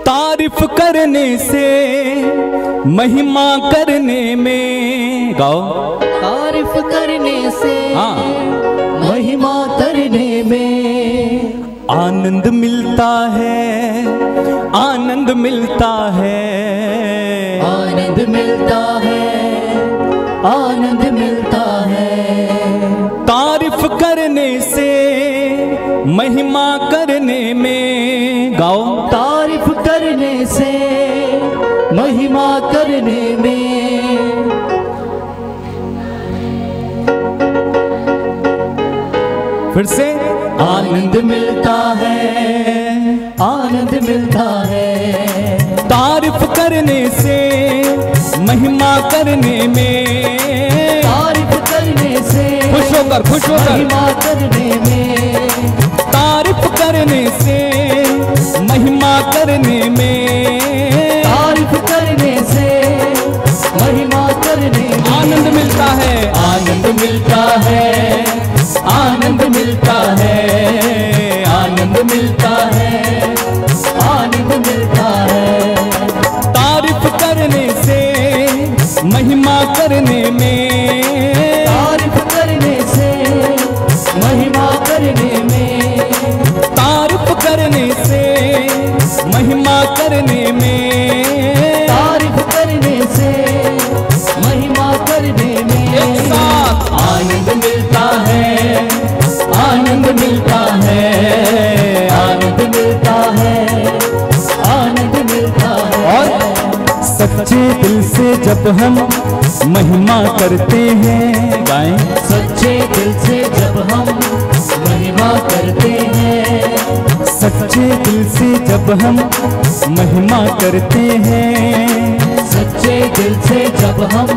तारीफ करने से महिमा करने में, गाओ। तारीफ करने से हाँ। महिमा करने में आनंद मिलता है, आनंद मिलता है, आनंद मिलता है, आनंद मिलता है। तारीफ करने से महिमा करने में, गाओ। तारीफ करने से महिमा करने में फिर से आनंद मिलता है, आनंद मिलता है। तारीफ करने से महिमा करने में, तारीफ करने से खुश होकर महिमा करने में, तारीफ करने से महिमा करने में, तारीफ करने से महिमा करने में आनंद मिलता है, आनंद मिलता है, आनंद मिलता है, आनंद मिलता है, आनंद मिलता है। तारीफ करने से महिमा करने में, तारीफ करने से महिमा करने में, तारीफ करने से महिमा करने में, तारीफ करने से महिमा करने में एक साथ आनंद मिलता है, आनंद मिलता है, आनंद मिलता है, आनंद मिलता है। और सच्चे दिल से जब हम महिमा करते हैं, गाएं। सच्चे दिल से जब हम महिमा करते हैं, सच्चे दिल से जब हम महिमा करते हैं, सच्चे दिल से जब हम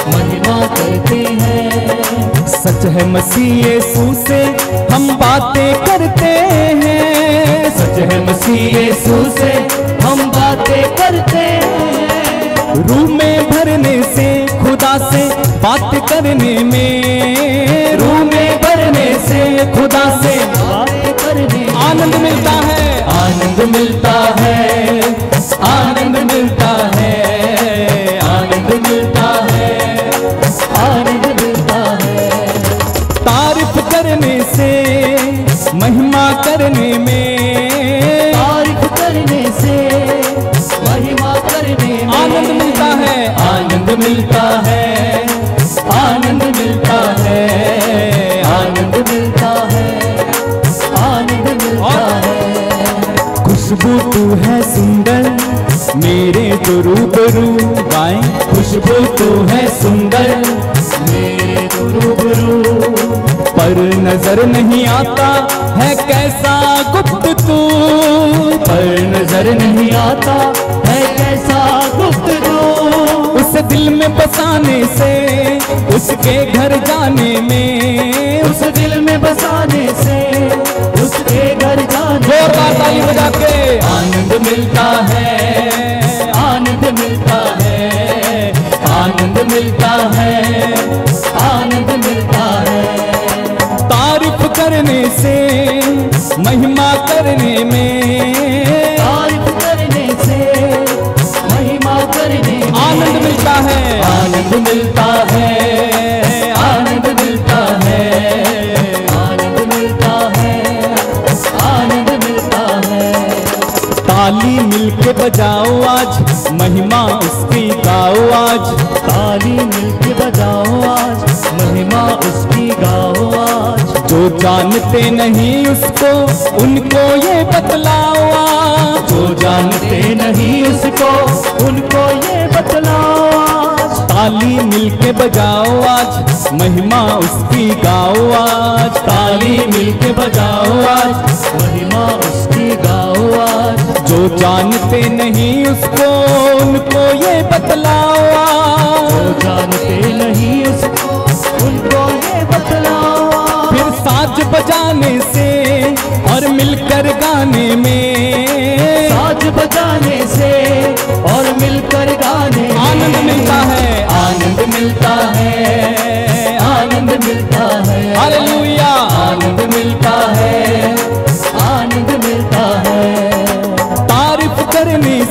महिमा करते हैं, सच है मसीह यीशु से हम बातें करते हैं, सच है मसीह यीशु से हम बातें करते हैं। रूह में भरने से खुदा से बात करने में, रूह में भरने से खुदा से बातें करने आनंद मिलता है, आनंद मिलता है, आनंद मिलता है, आनंद मिलता है, आनंद मिलता है। तारीफ करने से महिमा करने में, तारीफ करने से महिमा करने में आनंद मिलता है, आनंद मिलता है, आनंद मिलता है, आनंद मिलता है, आनंद मिलता है। खुशबू तू है सुंदर मेरे तो रूबरू, गाएं। खुशबू तू है सुंदर मेरे तो रूबरू, पर नजर नहीं आता है कैसा गुप्त तू, पर नजर नहीं आता है कैसा गुप्त तू। उसे दिल में बसाने से उसके घर जाने में, उस दिल में बसाने से उसके घर जाने जोरदार ताली बजा के आनंद मिलता है, आनंद मिलता है, आनंद मिलता है, आनंद मिलता है। तारीफ करने से महिमा करने में, तारीफ करने से महिमा करने में आनंद मिलता है, आनंद मिलता है, आनंद मिलता है, आनंद मिलता है, आनंद मिलता है। ताली मिलके बजाओ आज महिमा उसकी गाओ आज, ताली मिलके बजाओ आज महिमा उसकी गाओ आज। जो जानते नहीं उसको उनको ये बतलाओ आज, जो जानते नहीं उसको उनको ये बतलाओ आज। ताली मिलके बजाओ आज महिमा उसकी गाओ आज, ताली मिलके बजाओ आज महिमा उसकी गाओ आज। जो जानते नहीं उसको उनको ये बतलाओ आज, जो जानते नहीं उसको उनको ये बतलाओ आज। फिर साज बजाने से और मिलकर गाने में, साज बजाने से और मिलकर गाने में आनंद मिलता है, आनंद मिलता है, आनंद मिलता है, हालेलुया। आनंद मिलता है, आनंद मिलता है। तारीफ करने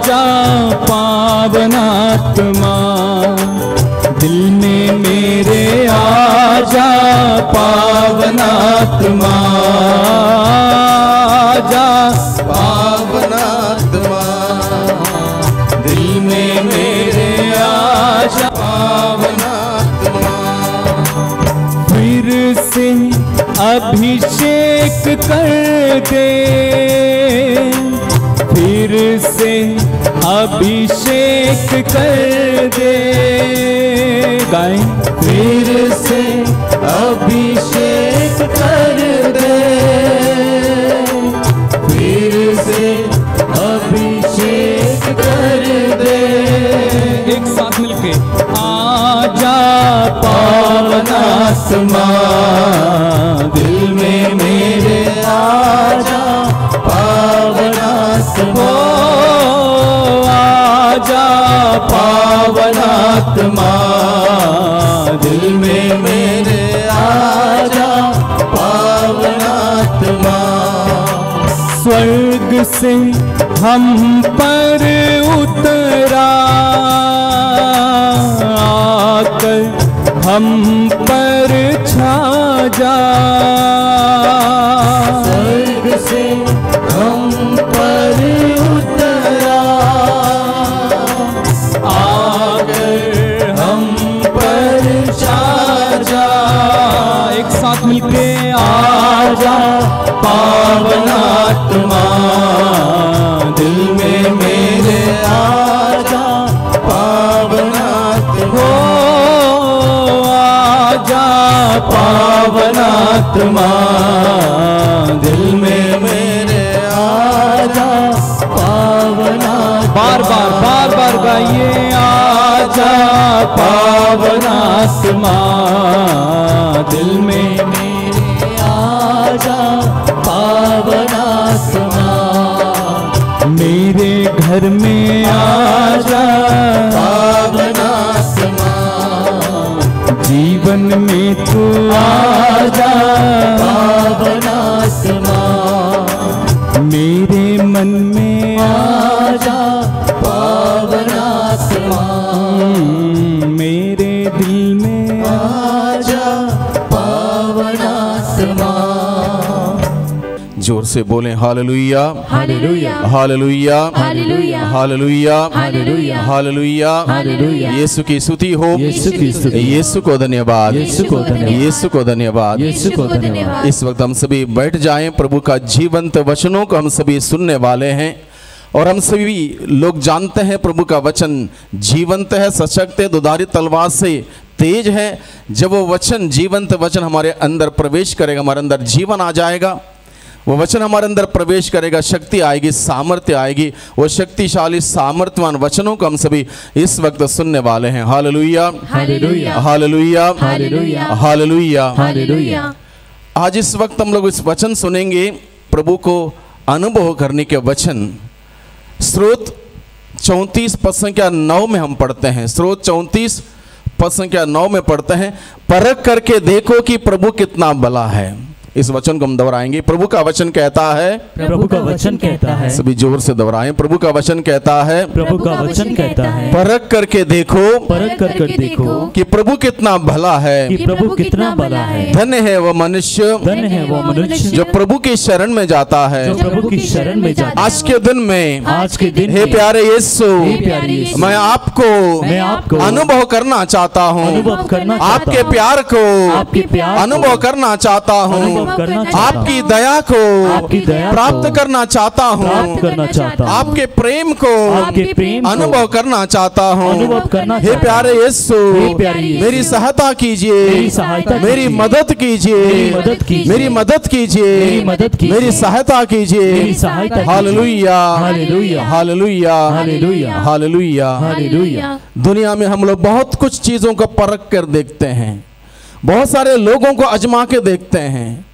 आजा पावन आत्मा, दिल में मेरे आजा पावन आत्मा, आजा पावन आत्मा, दिल में मेरे आजा पावन आत्मा, फिर से अभिषेक कर दे, फिर से अभिषेक कर दे, गाएं, फिर से अभिषेक कर दे, फिर से अभिषेक कर दे। एक साथ मिलके आजा पावन आत्मा, दिल में मेरे आजा पावन आत्मा, आजा पावन आत्मा, दिल में मेरे आजा पावन आत्मा, स्वर्ग से हम पर उतरा, आकर हम पर छा जा, स्वर्ग से हम पर उतरा, आकर हम पर छा जा। एक साथ मिलके आजा पावन आत्मा, दिल में मेरे आजा पावन आत्मा, आजा पावन आत्मा, दिल में मेरे आजा पावन आत्मा। बार बार बार बार गाइए, आजा पावन आत्मा, दिल में मेरे आजा पावन आत्मा, मेरे घर में आजा पावन आत्मा, जीवन में तू आजा पावन आत्मा, मेरे मन में आजा पावन आत्मा, मेरे दिल में आजा पावन आत्मा। जोर से बोलें hallelujah, hallelujah, hallelujah, hallelujah, hallelujah, hallelujah, hallelujah, hallelujah. यीशु की स्तुति हो, यीशु की स्तुति, यीशु को धन्यवाद, यीशु को धन्यवाद, यीशु को धन्यवाद। यीशु को धन्यवाद। इस वक्त हम सभी बैठ जाएं, प्रभु का जीवंत वचनों को हम सभी सुनने वाले हैं और हम सभी लोग जानते हैं प्रभु का वचन जीवंत है, सशक्त है, दुधारी तलवार से तेज है। जब वो वचन जीवंत वचन हमारे अंदर प्रवेश करेगा, हमारे अंदर जीवन आ जाएगा, वो वचन हमारे अंदर प्रवेश करेगा, शक्ति आएगी, सामर्थ्य आएगी। वो शक्तिशाली सामर्थ्यवान वचनों को हम सभी इस वक्त सुनने वाले हैं। Hallelujah, hallelujah, hallelujah, hallelujah, hallelujah. Hallelujah. आज इस वक्त हम लोग इस वचन सुनेंगे, प्रभु को अनुभव करने के वचन। स्रोत 34 पद संख्या 9 में हम पढ़ते हैं। स्रोत 34 पद संख्या 9 में पढ़ते हैं, परख करके देखो कि प्रभु कितना भला है। इस वचन को हम दोहराएंगे। प्रभु का वचन कहता है, प्रभु का वचन कहता है, सभी जोर से दोहराएं। प्रभु का वचन कहता है, प्रभु का वचन कहता है, परख करके देखो, परख कर देखो कि प्रभु कितना भला है। कि प्रभु कितना भला है। धन्य है वह मनुष्य, धन्य है वो मनुष्य जो प्रभु की शरण में जाता है। जो प्रभु की शरण में जाता है। आज के दिन में, आज के दिन हे में, प्यारे यीशु, हे प्यारे यीशु, मैं आपको अनुभव करना चाहता हूँ, अनुभव करना चाहता आपके हूँ, प्यार को आपके प्यार को अनुभव करना चाहता हूँ, अनुभव करना चाहता हूँ, आपकी दया को आपकी दया प्राप्त को करना चाहता हूँ, प्राप्त करना चाहता हूँ, आपके प्रेम को आपके प्रेम को अनुभव करना चाहता हूँ। अनुभव करना हे चाहता प्यारे यीशु, हे प्यारे यीशु, मेरी सहायता कीजिए, मेरी सहायता मेरी कीजिए, मदद कीजिए, मेरी मदद कीजिए, मेरी मदद कीजिए, मेरी मदद कीजिए, मेरी सहायता कीजिए। मेरी सहायता कीजिए। Hallelujah, hallelujah, hallelujah, hallelujah, hallelujah. Hallelujah. दुनिया में हम लोग बहुत कुछ चीजों को परख कर देखते हैं, बहुत सारे लोगों को आजमा के देखते हैं,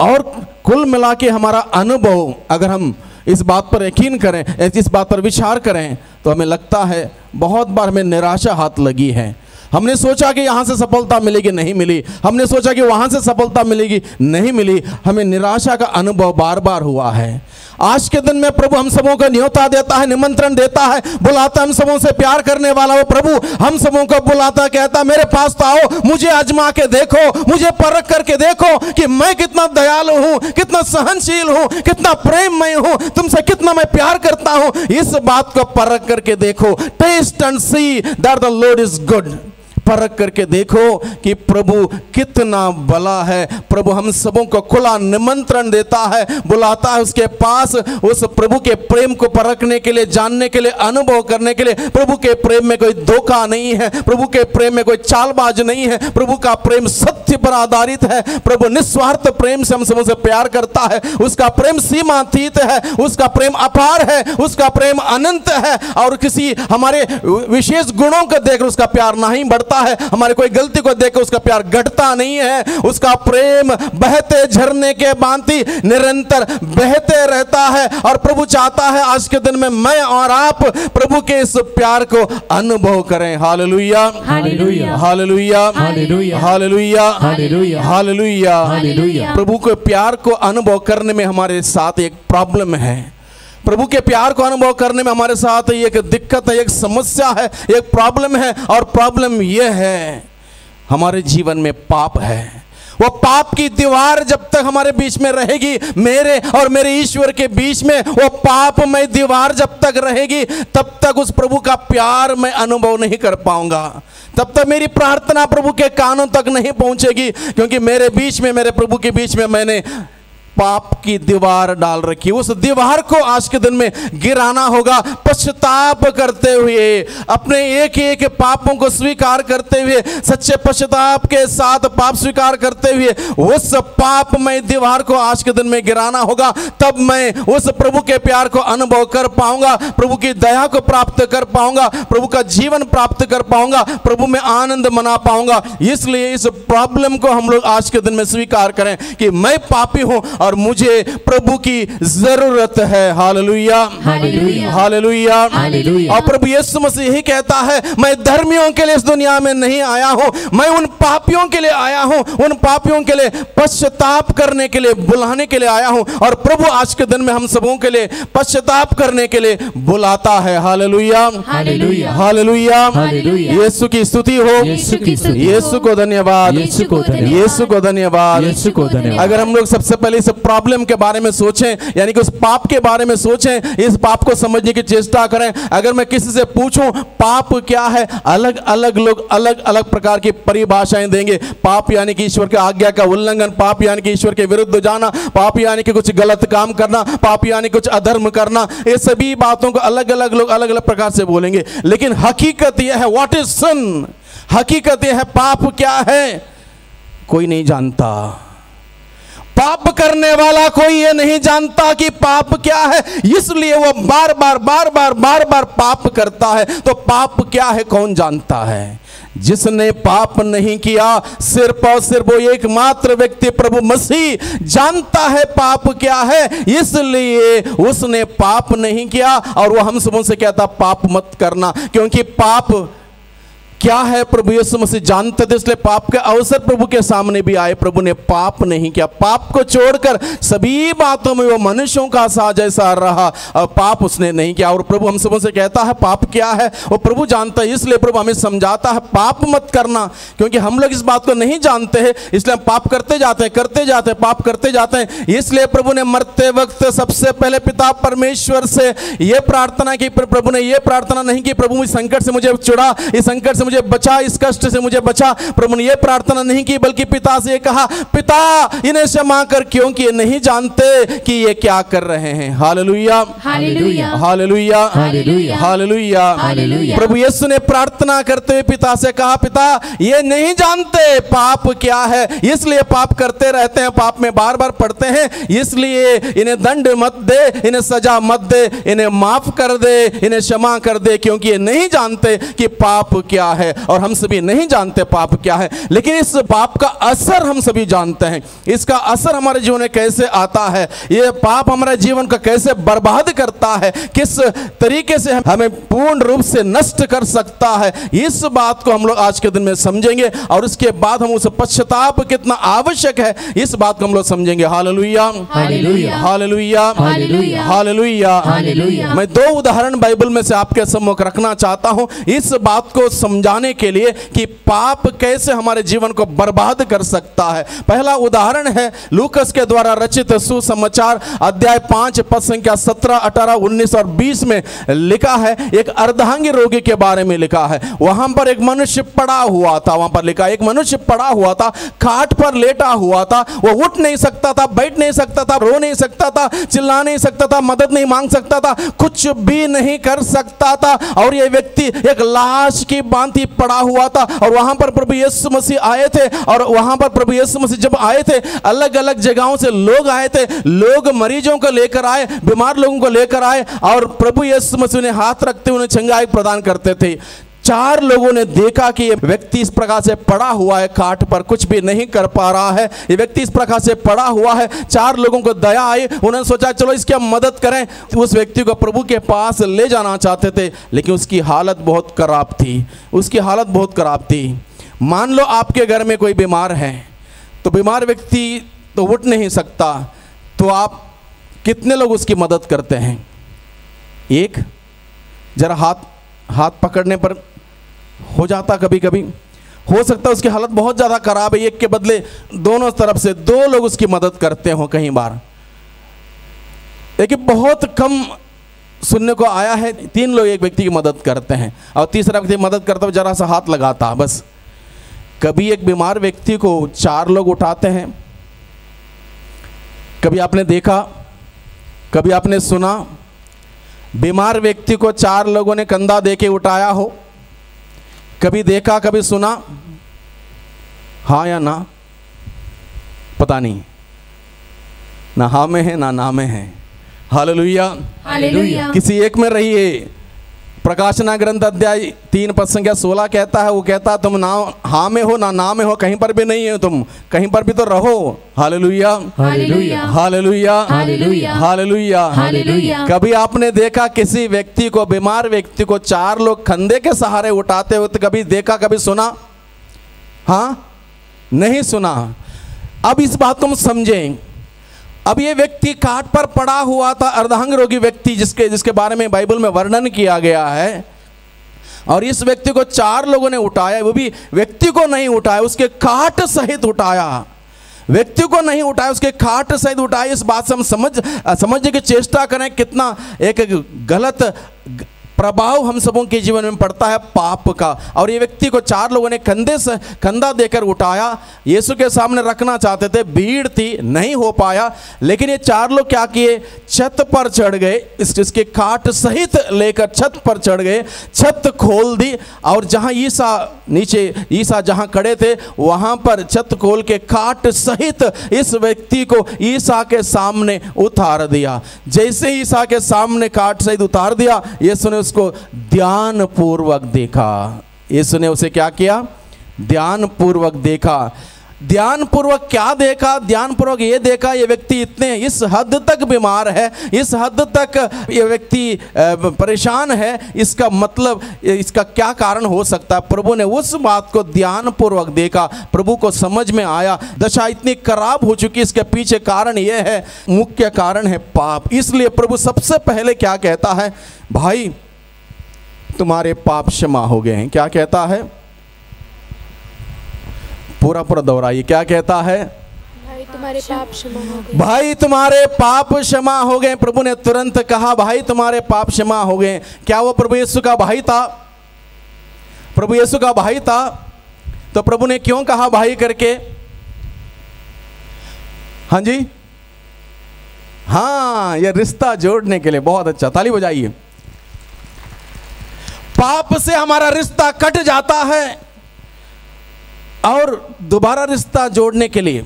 और कुल मिला के हमारा अनुभव, अगर हम इस बात पर यकीन करें, इस बात पर विचार करें, तो हमें लगता है बहुत बार हमें निराशा हाथ लगी है। हमने सोचा कि यहाँ से सफलता मिलेगी, नहीं मिली। हमने सोचा कि वहाँ से सफलता मिलेगी, नहीं मिली। हमें निराशा का अनुभव बार बार हुआ है। आज के दिन में प्रभु हम सबों को न्योता देता है, निमंत्रण देता है, बुलाता हम सबों से प्यार करने वाला वो प्रभु हम सबों को बुलाता, कहता मेरे पास तो आओ, मुझे आजमा के देखो, मुझे परख करके देखो कि मैं कितना दयालु हूं, कितना सहनशील हूं, कितना प्रेममय हूं, तुमसे कितना मैं प्यार करता हूं। इस बात को परख करके देखो। Test and see that the Lord is good. परख करके देखो कि प्रभु कितना भला है। प्रभु हम सबों को खुला निमंत्रण देता है, बुलाता है उसके पास, उस प्रभु के प्रेम को परखने के लिए, जानने के लिए, अनुभव करने के लिए। प्रभु के प्रेम में कोई धोखा नहीं है, प्रभु के प्रेम में कोई चालबाज नहीं है, प्रभु का प्रेम सत्य पर आधारित है। प्रभु निस्वार्थ प्रेम से हम सबों से प्यार करता है। उसका प्रेम सीमातीत है, उसका प्रेम अपार है, उसका प्रेम अनंत है। और किसी हमारे विशेष गुणों को देखकर उसका प्यार नहीं बढ़ता है, हमारे कोई गलती को देखकर उसका प्यार घटता नहीं है। उसका प्रेम बहते झरने के भांति निरंतर बहते रहता है। और प्रभु चाहता है आज के दिन में मैं और आप प्रभु के इस प्यार को अनुभव करें। Hallelujah, hallelujah, hallelujah, hallelujah, hallelujah, hallelujah, hallelujah, hallelujah. प्रभु के प्यार को अनुभव करने में हमारे साथ एक प्रॉब्लम है। प्रभु के प्यार को अनुभव करने में हमारे साथ एक दिक्कत है, एक समस्या है, एक प्रॉब्लम है। और प्रॉब्लम यह है हमारे जीवन में पाप है। वो पाप की दीवार जब तक हमारे बीच में रहेगी, मेरे और मेरे ईश्वर के बीच में वो पापमय दीवार जब तक रहेगी, तब तक उस प्रभु का प्यार मैं अनुभव नहीं कर पाऊंगा। तब तक मेरी प्रार्थना प्रभु के कानों तक नहीं पहुंचेगी, क्योंकि मेरे बीच में, मेरे प्रभु के बीच में मैंने पाप की दीवार डाल रखी। उस दीवार को आज के दिन में गिराना होगा, पश्चाताप करते हुए, अपने एक एक पापों को स्वीकार करते हुए, सच्चे पश्चाताप के साथ पाप स्वीकार करते हुए उस पापमय दीवार को आज के दिन में गिराना होगा। तब मैं उस प्रभु के प्यार को अनुभव कर पाऊंगा, प्रभु की दया को प्राप्त कर पाऊंगा, प्रभु का जीवन प्राप्त कर पाऊंगा, प्रभु में आनंद मना पाऊंगा। इसलिए इस प्रॉब्लम को हम लोग आज के दिन में स्वीकार करें कि मैं पापी हूं और मुझे प्रभु की जरूरत है। Hallelujah, hallelujah, hallelujah, hallelujah. और प्रभु यीशु मसीह यही कहता है, मैं धर्मियों के लिए इस दुनिया में नहीं आया हूं, मैं उन पापियों के लिए आया हूं, उन पापियों के लिए पश्चाताप करने के लिए, बुलाने के लिए आया हूं। और प्रभु आज के दिन में हम सबों के लिए पश्चाताप करने के लिए बुलाता है। Hallelujah, hallelujah, hallelujah, hallelujah. यीशु की स्तुति हो, यीशु की स्तुति हो। यीशु को धन्यवाद, यीशु को धन्यवाद, यीशु को धन्यवाद, यीशु को धन्यवाद। अगर हम लोग सबसे पहले इस प्रॉब्लम के बारे में सोचें, यानी कि उस पाप के बारे में सोचें, इस पाप को समझने की चेष्टा करें। अगर मैं किसी से पूछूं पाप क्या है, अलग अलग लोग अलग अलग प्रकार की परिभाषाएं देंगे। पाप यानी कि ईश्वर की आज्ञा का उल्लंघन, पाप यानी कि ईश्वर के विरुद्ध जाना, पाप यानी कि कुछ गलत काम करना, पाप यानी कुछ अधर्म करना। ये सभी बातों को अलग अलग लोग अलग अलग प्रकार से बोलेंगे। लेकिन हकीकत यह है, व्हाट इज सिन, हकीकत यह है पाप क्या है, कोई नहीं जानता। पाप करने वाला कोई ये नहीं जानता कि पाप क्या है, इसलिए वो बार बार पाप करता है। तो पाप क्या है कौन जानता है? जिसने पाप नहीं किया, सिर्फ और सिर्फ वो एकमात्र व्यक्ति प्रभु मसीह जानता है पाप क्या है, इसलिए उसने पाप नहीं किया। और वो हम सबों से कहता पाप मत करना, क्योंकि पाप क्या है प्रभु यीशु मसीह जानते थे, इसलिए पाप के अवसर प्रभु के सामने भी आए। प्रभु ने पाप नहीं किया, पाप को छोड़कर सभी बातों में वो मनुष्यों का सा जैसा रहा, और पाप उसने नहीं किया। और प्रभु हम सबों से कहता है पाप क्या है, वो प्रभु जानता है, इसलिए प्रभु हमें समझाता है पाप मत करना। क्योंकि हम लोग इस बात को नहीं जानते हैं, इसलिए हम पाप करते जाते हैं, करते जाते हैं, पाप करते जाते हैं। इसलिए प्रभु ने मरते वक्त सबसे पहले पिता परमेश्वर से यह प्रार्थना की। प्रभु ने यह प्रार्थना नहीं की प्रभु इस संकट से मुझे छुड़ा, इस संकट से मुझे बचा, इस कष्ट से मुझे बचा। प्रभु ने यह प्रार्थना नहीं की, बल्कि पिता से कहा पिता इन्हें क्षमा कर, क्योंकि ये नहीं जानते कि ये क्या कर रहे हैं। Hallelujah, hallelujah, hallelujah, hallelujah, hallelujah, hallelujah. प्रभु यीशु ने प्रार्थना करते हुए पिता से कहा पिता ये नहीं जानते पाप क्या है, इसलिए पाप करते रहते हैं, पाप में बार बार पड़ते हैं, इसलिए इन्हें दंड मत दे, इन्हें सजा मत दे, इन्हें माफ कर दे, इन्हें क्षमा कर दे, क्योंकि ये नहीं जानते कि पाप क्या है और हम सभी नहीं जानते पाप क्या है, लेकिन इस पाप का असर हम सभी जानते हैं। इसका असर हमारे जीवन में कैसे आता है, ये पाप हमारे जीवन को कैसे बर्बाद करता है, किस तरीके से हमें पूर्ण रूप से नष्ट कर सकता है, इस बात को हम लोग आज के दिन में समझेंगे और उसके बाद हम उस पश्चाताप कितना आवश्यक है इस बात को हम लोग समझेंगे। Hallelujah, hallelujah, hallelujah, hallelujah, hallelujah, hallelujah. मैं दो उदाहरण बाइबल में से आपके सम्मुख रखना चाहता हूं इस बात को समझाने के लिए कि पाप कैसे हमारे जीवन को बर्बाद कर सकता है। पहला उदाहरण है लूकस के द्वारा रचित सुसमाचार अध्याय 5 पद संख्या 17, 18, 19 और 20 में लिखा है, एक अर्धांगी रोगी के बारे में लिखा है। वहां पर एक मनुष्य पड़ा हुआ था, वहां पर लिखा एक मनुष्य पड़ा हुआ था, खाट पर लेटा हुआ था, वो उठ नहीं सकता था, बैठ नहीं सकता था, रो नहीं सकता था, चिल्ला नहीं सकता था, मदद नहीं मांग सकता था, कुछ भी नहीं कर सकता था और ये व्यक्ति एक लाश की भांति पड़ा हुआ था। और वहां पर प्रभु यीशु मसीह आए थे और वहां पर प्रभु यीशु मसीह जब आए थे अलग अलग जगहों से लोग आए थे, लोग मरीजों को लेकर आए, बीमार लोगों को लेकर आए और प्रभु यीशु मसीह ने हाथ रखते उन्हें चंगाई प्रदान करते थे। 4 लोगों ने देखा कि ये व्यक्ति इस प्रकार से पड़ा हुआ है, खाट पर कुछ भी नहीं कर पा रहा है, ये व्यक्ति इस प्रकार से पड़ा हुआ है। 4 लोगों को दया आई, उन्होंने सोचा चलो इसकी हम मदद करें। उस व्यक्ति को प्रभु के पास ले जाना चाहते थे, लेकिन उसकी हालत बहुत खराब थी, उसकी हालत बहुत खराब थी। मान लो आपके घर में कोई बीमार है, तो बीमार व्यक्ति तो उठ नहीं सकता, तो आप कितने लोग उसकी मदद करते हैं? एक, जरा हाथ पकड़ने पर हो जाता, कभी कभी हो सकता है उसकी हालत बहुत ज़्यादा खराब है, एक के बदले दोनों तरफ से 2 लोग उसकी मदद करते हो कई बार। लेकिन बहुत कम सुनने को आया है 3 लोग एक व्यक्ति की मदद करते हैं और तीसरा व्यक्ति मदद करता हुआ जरा सा हाथ लगाता बस। कभी एक बीमार व्यक्ति को 4 लोग उठाते हैं? कभी आपने देखा, कभी आपने सुना बीमार व्यक्ति को 4 लोगों ने कंधा देके उठाया हो? कभी देखा, कभी सुना? हाँ या ना? पता नहीं, ना हाँ में है ना ना में है। Hallelujah, hallelujah. किसी एक में रहिए। प्रकाशना ग्रंथ अध्याय 3 पद संख्या 16 कहता है, वो कहता है तुम ना हाँ में हो ना में हो, कहीं पर भी नहीं है, तुम कहीं पर भी तो रहो। Hallelujah, hallelujah, hallelujah, hallelujah, hallelujah, hallelujah. कभी आपने देखा किसी व्यक्ति को, बीमार व्यक्ति को 4 लोग कंधे के सहारे उठाते हुए? तो कभी देखा, कभी सुना? हाँ, नहीं सुना। अब इस बात को हम समझें। अब ये व्यक्ति खाट पर पड़ा हुआ था, अर्धांग रोगी व्यक्ति जिसके बारे में बाइबल में वर्णन किया गया है, और इस व्यक्ति को 4 लोगों ने उठाया, वो भी व्यक्ति को नहीं उठाया, उसके खाट सहित उठाया। व्यक्ति को नहीं उठाया, उसके खाट सहित उठाया। इस बात से हम समझने की चेष्टा करें कितना एक गलत प्रभाव हम सबों के जीवन में पड़ता है पाप का। और ये व्यक्ति को 4 लोगों ने कंधे से कंधा देकर उठाया, यीशु के सामने रखना चाहते थे, भीड़ थी, नहीं हो पाया। लेकिन ये 4 लोग क्या किए? छत पर चढ़ गए, इसके खाट सहित लेकर छत पर चढ़ गए, छत खोल दी और जहां ईसा जहां खड़े थे वहां पर छत खोल के खाट सहित इस व्यक्ति को ईसा के सामने उतार दिया। जैसे ईसा के सामने खाट सहित उतार दिया, यीशु ने उसको ध्यान पूर्वक देखा। यीशु ने उसे क्या किया? ध्यान पूर्वक देखा। ध्यान पूर्वक क्या देखा? ध्यान पूर्वक ये देखा ये व्यक्ति इस हद तक बीमार है, इस हद तक ये व्यक्ति परेशान है, इसका मतलब इसका क्या कारण हो सकता है? प्रभु ने उस बात को ध्यान पूर्वक देखा। प्रभु को समझ में आया दशा इतनी खराब हो चुकी, इसके पीछे कारण ये है, मुख्य कारण है पाप। इसलिए प्रभु सबसे पहले क्या कहता है? भाई तुम्हारे पाप क्षमा हो गए हैं। क्या कहता है? पूरा दोहराइए, क्या कहता है? भाई तुम्हारे पाप क्षमा हो गए। भाई तुम्हारे पाप क्षमा हो गए। प्रभु ने तुरंत कहा भाई तुम्हारे पाप क्षमा हो गए। क्या वो प्रभु यीशु का भाई था? प्रभु यीशु का भाई था तो प्रभु ने क्यों कहा भाई करके? हाँ जी, हाँ, ये रिश्ता जोड़ने के लिए। बहुत अच्छा, ताली बजाइए। पाप से हमारा रिश्ता कट जाता है और दोबारा रिश्ता जोड़ने के लिए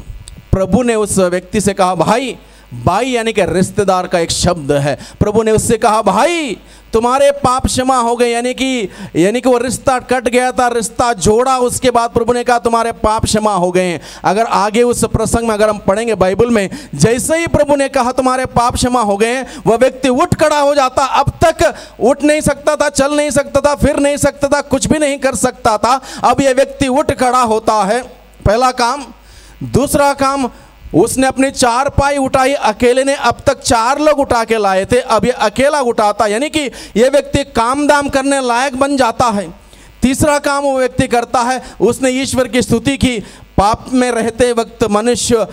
प्रभु ने उस व्यक्ति से कहा भाई। भाई यानी कि रिश्तेदार का एक शब्द है। प्रभु ने उससे कहा भाई तुम्हारे पाप क्षमा हो गए, यानी कि वो रिश्ता कट गया था, रिश्ता जोड़ा, उसके बाद प्रभु ने कहा तुम्हारे पाप क्षमा हो गए हैं। अगर आगे उस प्रसंग में अगर हम पढ़ेंगे बाइबल में, जैसे ही प्रभु ने कहा तुम्हारे पाप क्षमा हो गए हैं, वह व्यक्ति उठ खड़ा हो जाता। अब तक उठ नहीं सकता था, चल नहीं सकता था, फिर नहीं सकता था, कुछ भी नहीं कर सकता था। अब यह व्यक्ति उठ खड़ा होता है, पहला काम। दूसरा काम, उसने अपनी चारपाई उठाई अकेले ने, अब तक 4 लोग उठा के लाए थे, अब ये अकेला उठाता, यानी कि यह व्यक्ति काम दाम करने लायक बन जाता है। तीसरा काम वो व्यक्ति करता है, उसने ईश्वर की स्तुति की। पाप में रहते वक्त मनुष्य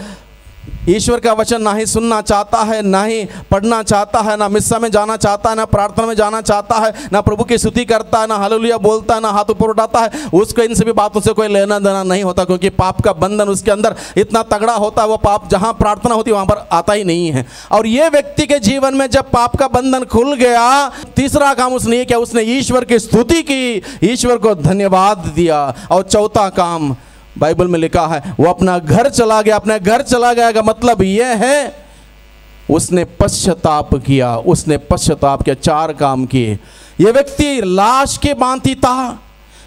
ईश्वर का वचन ना ही सुनना चाहता है, ना ही पढ़ना चाहता है, ना मिस्सा में जाना चाहता है, ना प्रार्थना में जाना चाहता है, ना प्रभु की स्तुति करता है, ना हालेलुया बोलता है, ना हाथ ऊपर उठाता है। उसको इन सभी बातों से कोई लेना देना नहीं होता, क्योंकि पाप का बंधन उसके अंदर इतना तगड़ा होता है, वो पाप जहाँ प्रार्थना होती है वहाँ पर आता ही नहीं है। और ये व्यक्ति के जीवन में जब पाप का बंधन खुल गया, तीसरा काम उसने किया, उसने ईश्वर की स्तुति की, ईश्वर को धन्यवाद दिया। और चौथा काम बाइबल में लिखा है, वो अपना घर चला गया। अपने घर चला गया का मतलब यह है उसने पश्चाताप किया, उसने पश्चाताप किया। 4 काम किए। यह व्यक्ति लाश की भांति था,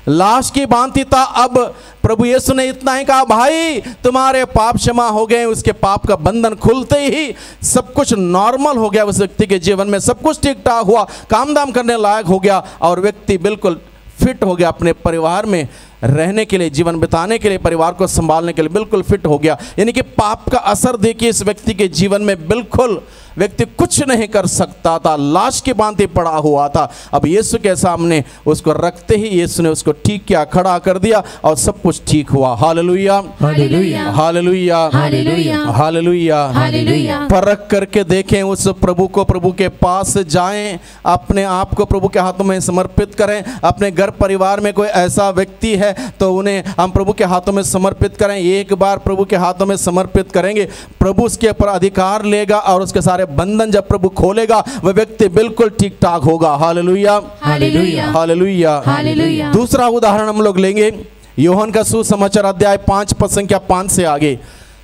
लाश की भांति था। अब प्रभु यीशु ने इतना ही कहा, भाई तुम्हारे पाप क्षमा हो गए। उसके पाप का बंधन खुलते ही सब कुछ नॉर्मल हो गया, उस व्यक्ति के जीवन में सब कुछ ठीक ठाक हुआ, काम दाम करने लायक हो गया, और व्यक्ति बिल्कुल फिट हो गया अपने परिवार में रहने के लिए, जीवन बिताने के लिए, परिवार को संभालने के लिए बिल्कुल फिट हो गया। यानी कि पाप का असर देखिए इस व्यक्ति के जीवन में, बिल्कुल व्यक्ति कुछ नहीं कर सकता था, लाश की भांति पड़ा हुआ था। अब यीशु के सामने उसको रखते ही यीशु ने उसको ठीक किया, खड़ा कर दिया, और सब कुछ ठीक हुआ। Hallelujah, hallelujah, hallelujah, hallelujah, hallelujah, hallelujah. परख करके देखें उस प्रभु को, प्रभु के पास जाएं, अपने आप को प्रभु के हाथों में समर्पित करें। अपने घर परिवार में कोई ऐसा व्यक्ति है तो उन्हें हम प्रभु के हाथों में समर्पित करें। एक बार प्रभु के हाथों में समर्पित करेंगे, प्रभु उसके ऊपर अधिकार लेगा, और उसके सारे बंधन जब प्रभु खोलेगा, वह व्यक्ति बिल्कुल ठीक ठाक होगा। Hallelujah, hallelujah, hallelujah, hallelujah. दूसरा उदाहरण हम लोग लेंगे, यूहन्ना का सुसमाचार अध्याय 5 पद संख्या 5 से आगे।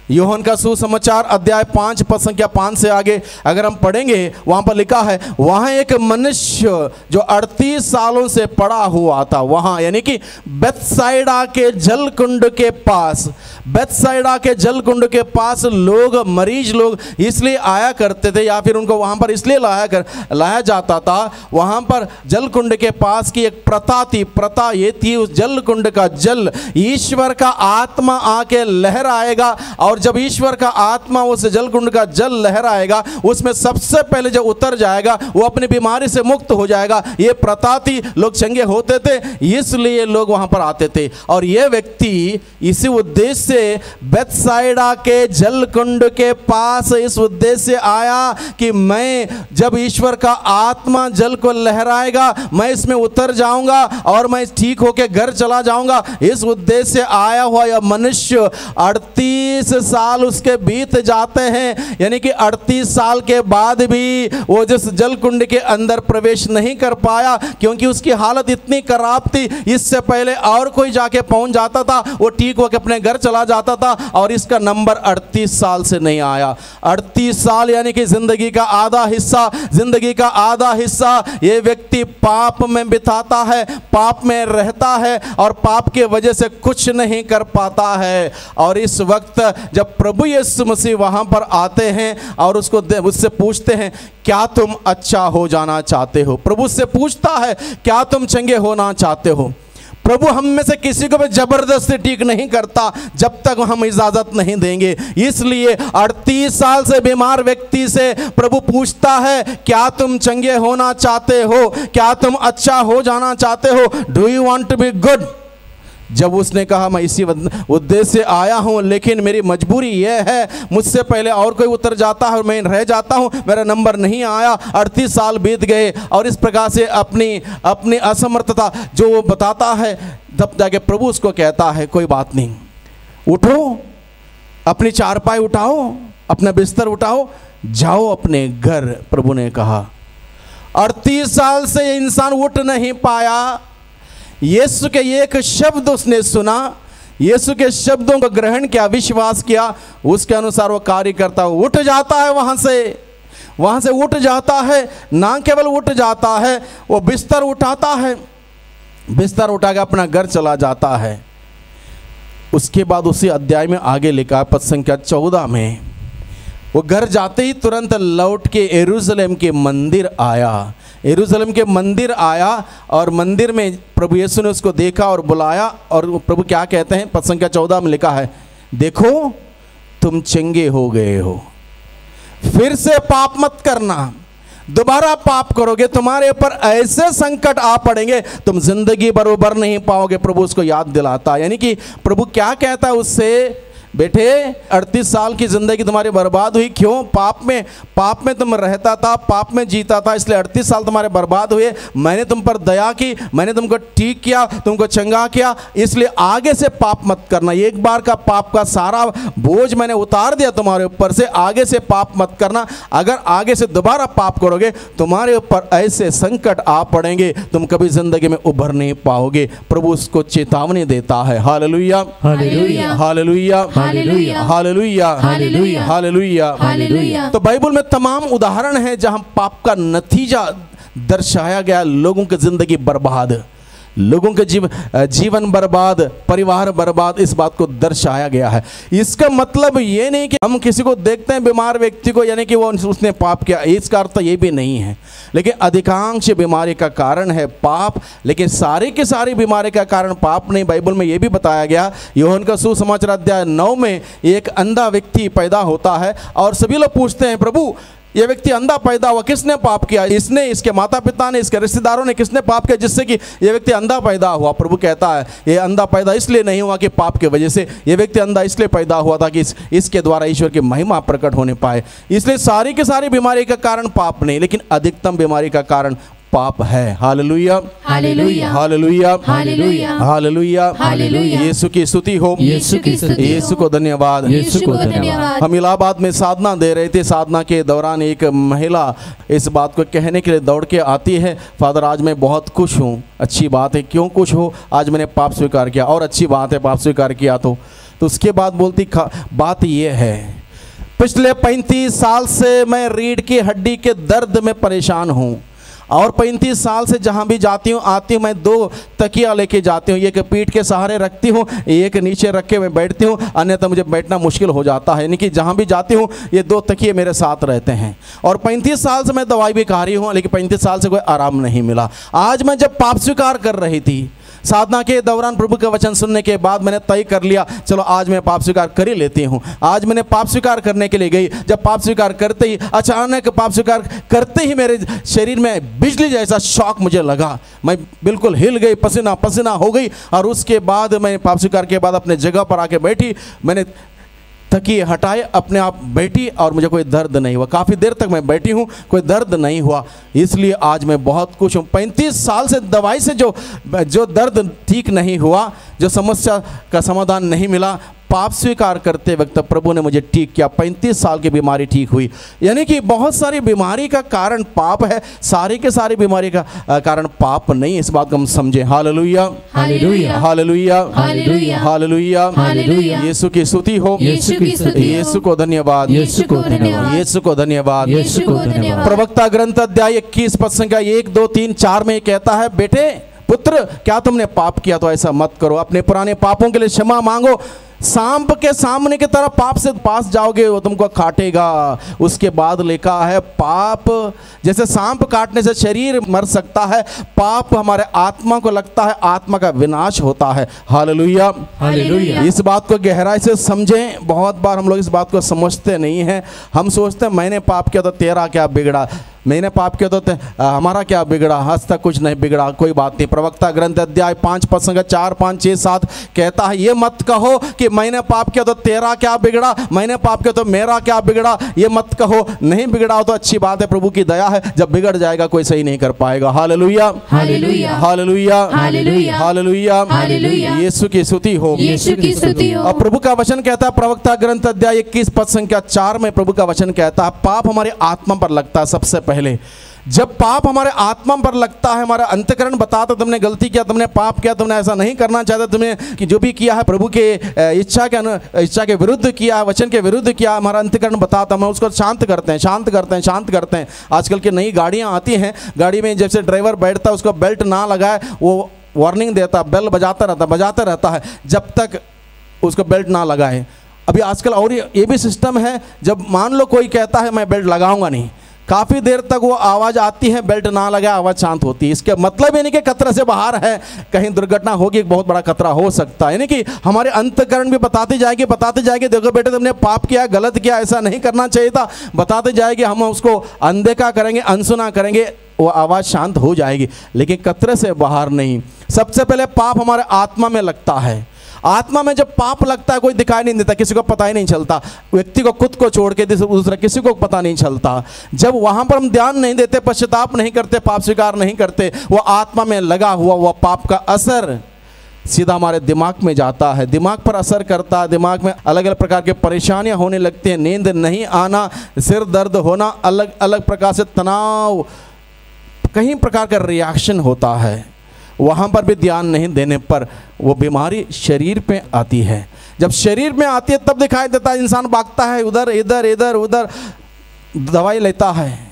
यूहन्ना का सुसमाचार अध्याय 5 पद संख्या 5 से आगे अगर हम पढ़ेंगे, वहां पर लिखा है, वहां एक मनुष्य जो 38 सालों से पड़ा हुआ था, वहां यानी कि बेथसाइदा के जल कुंड के पास, बेथसाइदा के जल कुंड के पास लोग, मरीज लोग इसलिए आया करते थे, या फिर उनको वहां पर इसलिए लाया जाता था। वहां पर जल कुंड के पास की एक प्रथा थी। प्रथा ये थी, उस जल कुंड का जल, ईश्वर का आत्मा आके लहराएगा, और जब ईश्वर का आत्मा उस जल कुंड का जल लहराएगा, उसमें सबसे पहले जो उतर जाएगा वो अपनी बीमारी से मुक्त हो जाएगा। ये प्रथा थी, लोग चंगे होते थे, इसलिए लोग वहां पर आते थे। और ये व्यक्ति इसी उद्देश्य से बेथसाइदा के जल कुंड के पास इस उद्देश्य से आया कि मैं जब ईश्वर का आत्मा जल को लहराएगा, मैं इसमें उतर जाऊंगा और मैं ठीक होकर घर चला जाऊंगा। इस उद्देश्य से आया हुआ यह मनुष्य 38 साल उसके बीत जाते हैं, यानी कि 38 साल के बाद भी वो जिस जल कुंड के अंदर प्रवेश नहीं कर पाया, क्योंकि उसकी हालत इतनी खराब थी। इससे पहले और कोई जाके पहुंच जाता था, वो ठीक होकर अपने घर चला जाता था, और इसका नंबर 38 साल से नहीं आया। 38 साल यानी कि जिंदगी का आधा हिस्सा, जिंदगी का आधा हिस्सा ये व्यक्ति पाप में बिताता है, पाप में रहता है, और पाप के वजह से कुछ नहीं कर पाता है। और इस वक्त जब प्रभु यीशु मसीह वहां पर आते हैं और उससे पूछते हैं, क्या तुम अच्छा हो जाना चाहते हो? प्रभु से पूछता है, क्या तुम चंगे होना चाहते हो? प्रभु हम में से किसी को भी जबरदस्ती ठीक नहीं करता जब तक हम इजाजत नहीं देंगे। इसलिए 38 साल से बीमार व्यक्ति से प्रभु पूछता है, क्या तुम चंगे होना चाहते हो? क्या तुम अच्छा हो जाना चाहते हो? Do you want to be good? जब उसने कहा मैं इसी उद्देश्य से आया हूं, लेकिन मेरी मजबूरी यह है, मुझसे पहले और कोई उतर जाता है और मैं रह जाता हूं, मेरा नंबर नहीं आया, 38 साल बीत गए, और इस प्रकार से अपनी असमर्थता जो वो बताता है, तब जाके प्रभु उसको कहता है, कोई बात नहीं, उठो, अपनी चारपाई उठाओ, अपना बिस्तर उठाओ, जाओ अपने घर। प्रभु ने कहा 38 साल से ये इंसान उठ नहीं पाया। यीशु के एक शब्द उसने सुना, यीशु के शब्दों का ग्रहण किया, विश्वास किया, उसके अनुसार वो कार्य करता है, उठ जाता है वहां से। वहाँ से उठ जाता है, ना केवल उठ जाता है, वो बिस्तर उठाता है, बिस्तर उठा के अपना घर चला जाता है। उसके बाद उसी अध्याय में आगे लिखा पद संख्या 14 में, वो घर जाते ही तुरंत लौट के यरूशलेम के मंदिर आया। यरूशलेम के मंदिर आया और मंदिर में प्रभु यीशु ने उसको देखा और बुलाया, और प्रभु क्या कहते हैं, पद संख्या 14 में लिखा है, देखो तुम चंगे हो गए हो, फिर से पाप मत करना। दोबारा पाप करोगे तुम्हारे ऊपर ऐसे संकट आ पड़ेंगे, तुम जिंदगी भर उबर नहीं पाओगे। प्रभु उसको याद दिलाता है। यानी कि प्रभु क्या कहता है उससे, बेटे 38 साल की जिंदगी तुम्हारी बर्बाद हुई, क्यों? पाप में तुम रहता था, पाप में जीता था, इसलिए 38 साल तुम्हारे बर्बाद हुए। मैंने तुम पर दया की, मैंने तुमको ठीक किया, तुमको चंगा किया, इसलिए आगे से पाप मत करना। एक बार का पाप का सारा बोझ मैंने उतार दिया तुम्हारे ऊपर से, आगे से पाप मत करना। अगर आगे से दोबारा पाप करोगे तुम्हारे ऊपर ऐसे संकट आ पड़ेंगे, तुम कभी जिंदगी में उभर नहीं पाओगे। प्रभु उसको चेतावनी देता है। Hallelujah, hallelujah, hallelujah, hallelujah, hallelujah, hallelujah, hallelujah, hallelujah. तो बाइबल में तमाम उदाहरण है जहां पाप का नतीजा दर्शाया गया। लोगों की जिंदगी बर्बाद, लोगों के जीवन बर्बाद, परिवार बर्बाद, इस बात को दर्शाया गया है। इसका मतलब ये नहीं कि हम किसी को देखते हैं बीमार व्यक्ति को, यानी कि वो उसने पाप किया, इसका अर्थ ये भी नहीं है। लेकिन अधिकांश बीमारी का कारण है पाप, लेकिन सारी की सारी बीमारी का कारण पाप नहीं। बाइबल में ये भी बताया गया, यूहन्ना का सुसमाचार अध्याय 9 में एक अंधा व्यक्ति पैदा होता है और सभी लोग पूछते हैं, प्रभु ये व्यक्ति अंधा पैदा हुआ, किसने पाप किया? इसने, इसके माता पिता ने, इसके रिश्तेदारों ने, किसने पाप किया जिससे कि ये व्यक्ति अंधा पैदा हुआ? प्रभु कहता है ये अंधा पैदा इसलिए नहीं हुआ कि पाप की वजह से, ये व्यक्ति अंधा इसलिए पैदा हुआ था कि इसके द्वारा ईश्वर की महिमा प्रकट होने पाए। इसलिए सारी की सारी बीमारी का कारण पाप नहीं, लेकिन अधिकतम बीमारी का कारण पाप है। Hallelujah, hallelujah, hallelujah, hallelujah, hallelujah, hallelujah. यीशु की स्तुति हो, यीशु की स्तुति हो, यीशु को धन्यवाद, यीशु को धन्यवाद। हम इलाहाबाद में साधना दे रहे थे। साधना के दौरान एक महिला इस बात को कहने के लिए दौड़ के आती है, फादर आज मैं बहुत खुश हूँ। अच्छी बात है, क्यों खुश हो? आज मैंने पाप स्वीकार किया। और अच्छी बात है, पाप स्वीकार किया तो उसके बाद बोलती बात ये है, पिछले 35 साल से मैं रीढ़ की हड्डी के दर्द में परेशान हूँ और 35 साल से जहाँ भी जाती हूँ आती हूँ, मैं 2 तकिया लेके जाती हूँ, एक पीठ के सहारे रखती हूँ, एक नीचे रख के मैं बैठती हूँ, अन्यथा मुझे बैठना मुश्किल हो जाता है। यानी कि जहाँ भी जाती हूँ ये 2 तकिए मेरे साथ रहते हैं। और 35 साल से मैं दवाई भी खा रही हूँ, लेकिन 35 साल से कोई आराम नहीं मिला। आज मैं जब पाप स्वीकार कर रही थी, साधना के दौरान प्रभु का वचन सुनने के बाद मैंने तय कर लिया, चलो आज मैं पाप स्वीकार कर ही लेती हूँ। आज मैंने पाप स्वीकार करने के लिए गई। जब पाप स्वीकार करते ही, अचानक पाप स्वीकार करते ही मेरे शरीर में बिजली जैसा शॉक मुझे लगा, मैं बिल्कुल हिल गई, पसीना पसीना हो गई। और उसके बाद मैं पाप स्वीकार के बाद अपने जगह पर आके बैठी, मैंने तकिए हटाए, अपने आप बैठी और मुझे कोई दर्द नहीं हुआ। काफ़ी देर तक मैं बैठी हूँ, कोई दर्द नहीं हुआ, इसलिए आज मैं बहुत खुश हूँ। 35 साल से दवाई से जो दर्द ठीक नहीं हुआ, जो समस्या का समाधान नहीं मिला, पाप स्वीकार करते वक्त प्रभु ने मुझे ठीक किया। 35 साल की बीमारी ठीक हुई। यानी कि बहुत सारी बीमारी का कारण पाप है, सारी के सारी बीमारी का कारण पाप नहीं। इस बात को हम समझे। Hallelujah, hallelujah, hallelujah, hallelujah, hallelujah, hallelujah. यीशु की स्तुति हो, यीशु की स्तुति हो, यीशु को धन्यवाद, यीशु को धन्यवाद, यीशु को धन्यवाद, यीशु को धन्यवाद। प्रवक्ता ग्रंथ अध्याय 21 पद संख्या 1, 2, 3, 4 में कहता है, बेटे पुत्र क्या तुमने पाप किया तो ऐसा मत करो, अपने पुराने पापों के लिए क्षमा मांगो, सांप के सामने की तरह पाप से पास जाओगे वो तुमको काटेगा। उसके बाद लिखा है, पाप जैसे सांप काटने से शरीर मर सकता है, पाप हमारे आत्मा को लगता है, आत्मा का विनाश होता है। Hallelujah, hallelujah. इस बात को गहराई से समझें। बहुत बार हम लोग इस बात को समझते नहीं हैं। हम सोचते हैं मैंने पाप किया तो तेरा क्या बिगड़ा, मैंने पाप किया तो हमारा क्या बिगड़ा, आज तक कुछ नहीं बिगड़ा, कोई बात नहीं। प्रवक्ता ग्रंथ अध्याय 5 पद संख्या 4, 5, 6, 7 कहता है, ये मत कहो कि मैंने पाप किया तो तेरा क्या बिगड़ा, मैंने पाप किया तो मेरा क्या बिगड़ा, ये मत कहो। नहीं बिगड़ा हो तो अच्छी बात है, प्रभु की दया है। जब बिगड़ जाएगा कोई सही नहीं कर पाएगा। Hallelujah, hallelujah, hallelujah, hallelujah, hallelujah, hallelujah. यीशु की स्तुति हो, यीशु की स्तुति हो। और प्रभु का वचन कहता है, प्रवक्ता ग्रंथ अध्याय 21 पद संख्या 4 में प्रभु का वचन कहता है, पाप हमारी आत्मा पर लगता है सबसे पहले। जब पाप हमारे आत्मा पर लगता है, हमारा अंतःकरण बताता तुमने गलती किया, तुमने पाप किया, तुमने ऐसा नहीं करना चाहता, तुमने कि जो भी किया है प्रभु के इच्छा के विरुद्ध किया, वचन के विरुद्ध किया, हमारा अंतःकरण बताता, हम उसको शांत करते हैं, शांत करते हैं, शांत करते हैं। आजकल की नई गाड़ियाँ आती हैं, गाड़ी में जैसे ड्राइवर बैठता है उसको बेल्ट ना लगाए, वो वार्निंग देता, बेल बजाता रहता है जब तक उसको बेल्ट ना लगाए। अभी आजकल और ये भी सिस्टम है, जब मान लो कोई कहता है मैं बेल्ट लगाऊंगा नहीं, काफ़ी देर तक वो आवाज़ आती है, बेल्ट ना लगा, आवाज़ शांत होती है। इसके मतलब यानी कि खतरे से बाहर है, कहीं दुर्घटना होगी, एक बहुत बड़ा खतरा हो सकता है। यानी कि हमारे अंतःकरण भी बताते जाएगी देखो बेटे तुमने पाप किया, गलत किया, ऐसा नहीं करना चाहिए था, बताते जाएगी। हम उसको अनदेखा करेंगे, अनसुना करेंगे, वो आवाज़ शांत हो जाएगी, लेकिन खतरे से बाहर नहीं। सबसे पहले पाप हमारे आत्मा में लगता है। आत्मा में जब पाप लगता है कोई दिखाई नहीं देता, किसी को पता ही नहीं चलता, व्यक्ति को खुद को छोड़ के दूसरा किसी को पता नहीं चलता। जब वहाँ पर हम ध्यान नहीं देते, पश्चाताप नहीं करते, पाप स्वीकार नहीं करते, वो आत्मा में लगा हुआ वह पाप का असर सीधा हमारे दिमाग में जाता है, दिमाग पर असर करता है। दिमाग में अलग अलग प्रकार के परेशानियाँ होने लगती हैं, नींद नहीं आना, सिर दर्द होना, अलग अलग प्रकार से तनाव, कई प्रकार का रिएक्शन होता है। वहाँ पर भी ध्यान नहीं देने पर वो बीमारी शरीर पे आती है। जब शरीर में आती है तब दिखाई देता है, इंसान भागता है उधर इधर उधर, दवाई लेता है,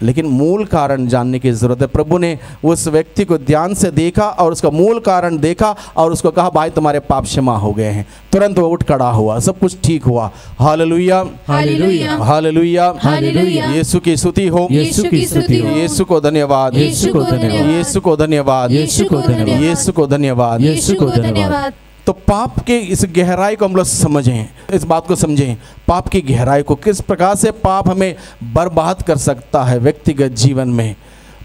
लेकिन मूल कारण जानने की ज़रूरत है। प्रभु ने उस व्यक्ति को ध्यान से देखा और उसका मूल कारण देखा और उसको कहा भाई तुम्हारे पाप क्षमा हो गए हैं। तुरंत वो उठ खड़ा हुआ, सब कुछ ठीक हुआ। Hallelujah, hallelujah, hallelujah, hallelujah. यीशु की स्तुति हो, यीशु की स्तुति हो। यीशु को धन्यवाद, यीशु को धन्यवाद, यीशु को धन्यवाद, यीशु को धन्यवाद, यीशु को धन्यवाद, यीशु को धन्यवाद। तो पाप के इस गहराई को हम लोग समझें, इस बात को समझें, पाप की गहराई को, किस प्रकार से पाप हमें बर्बाद कर सकता है, व्यक्तिगत जीवन में,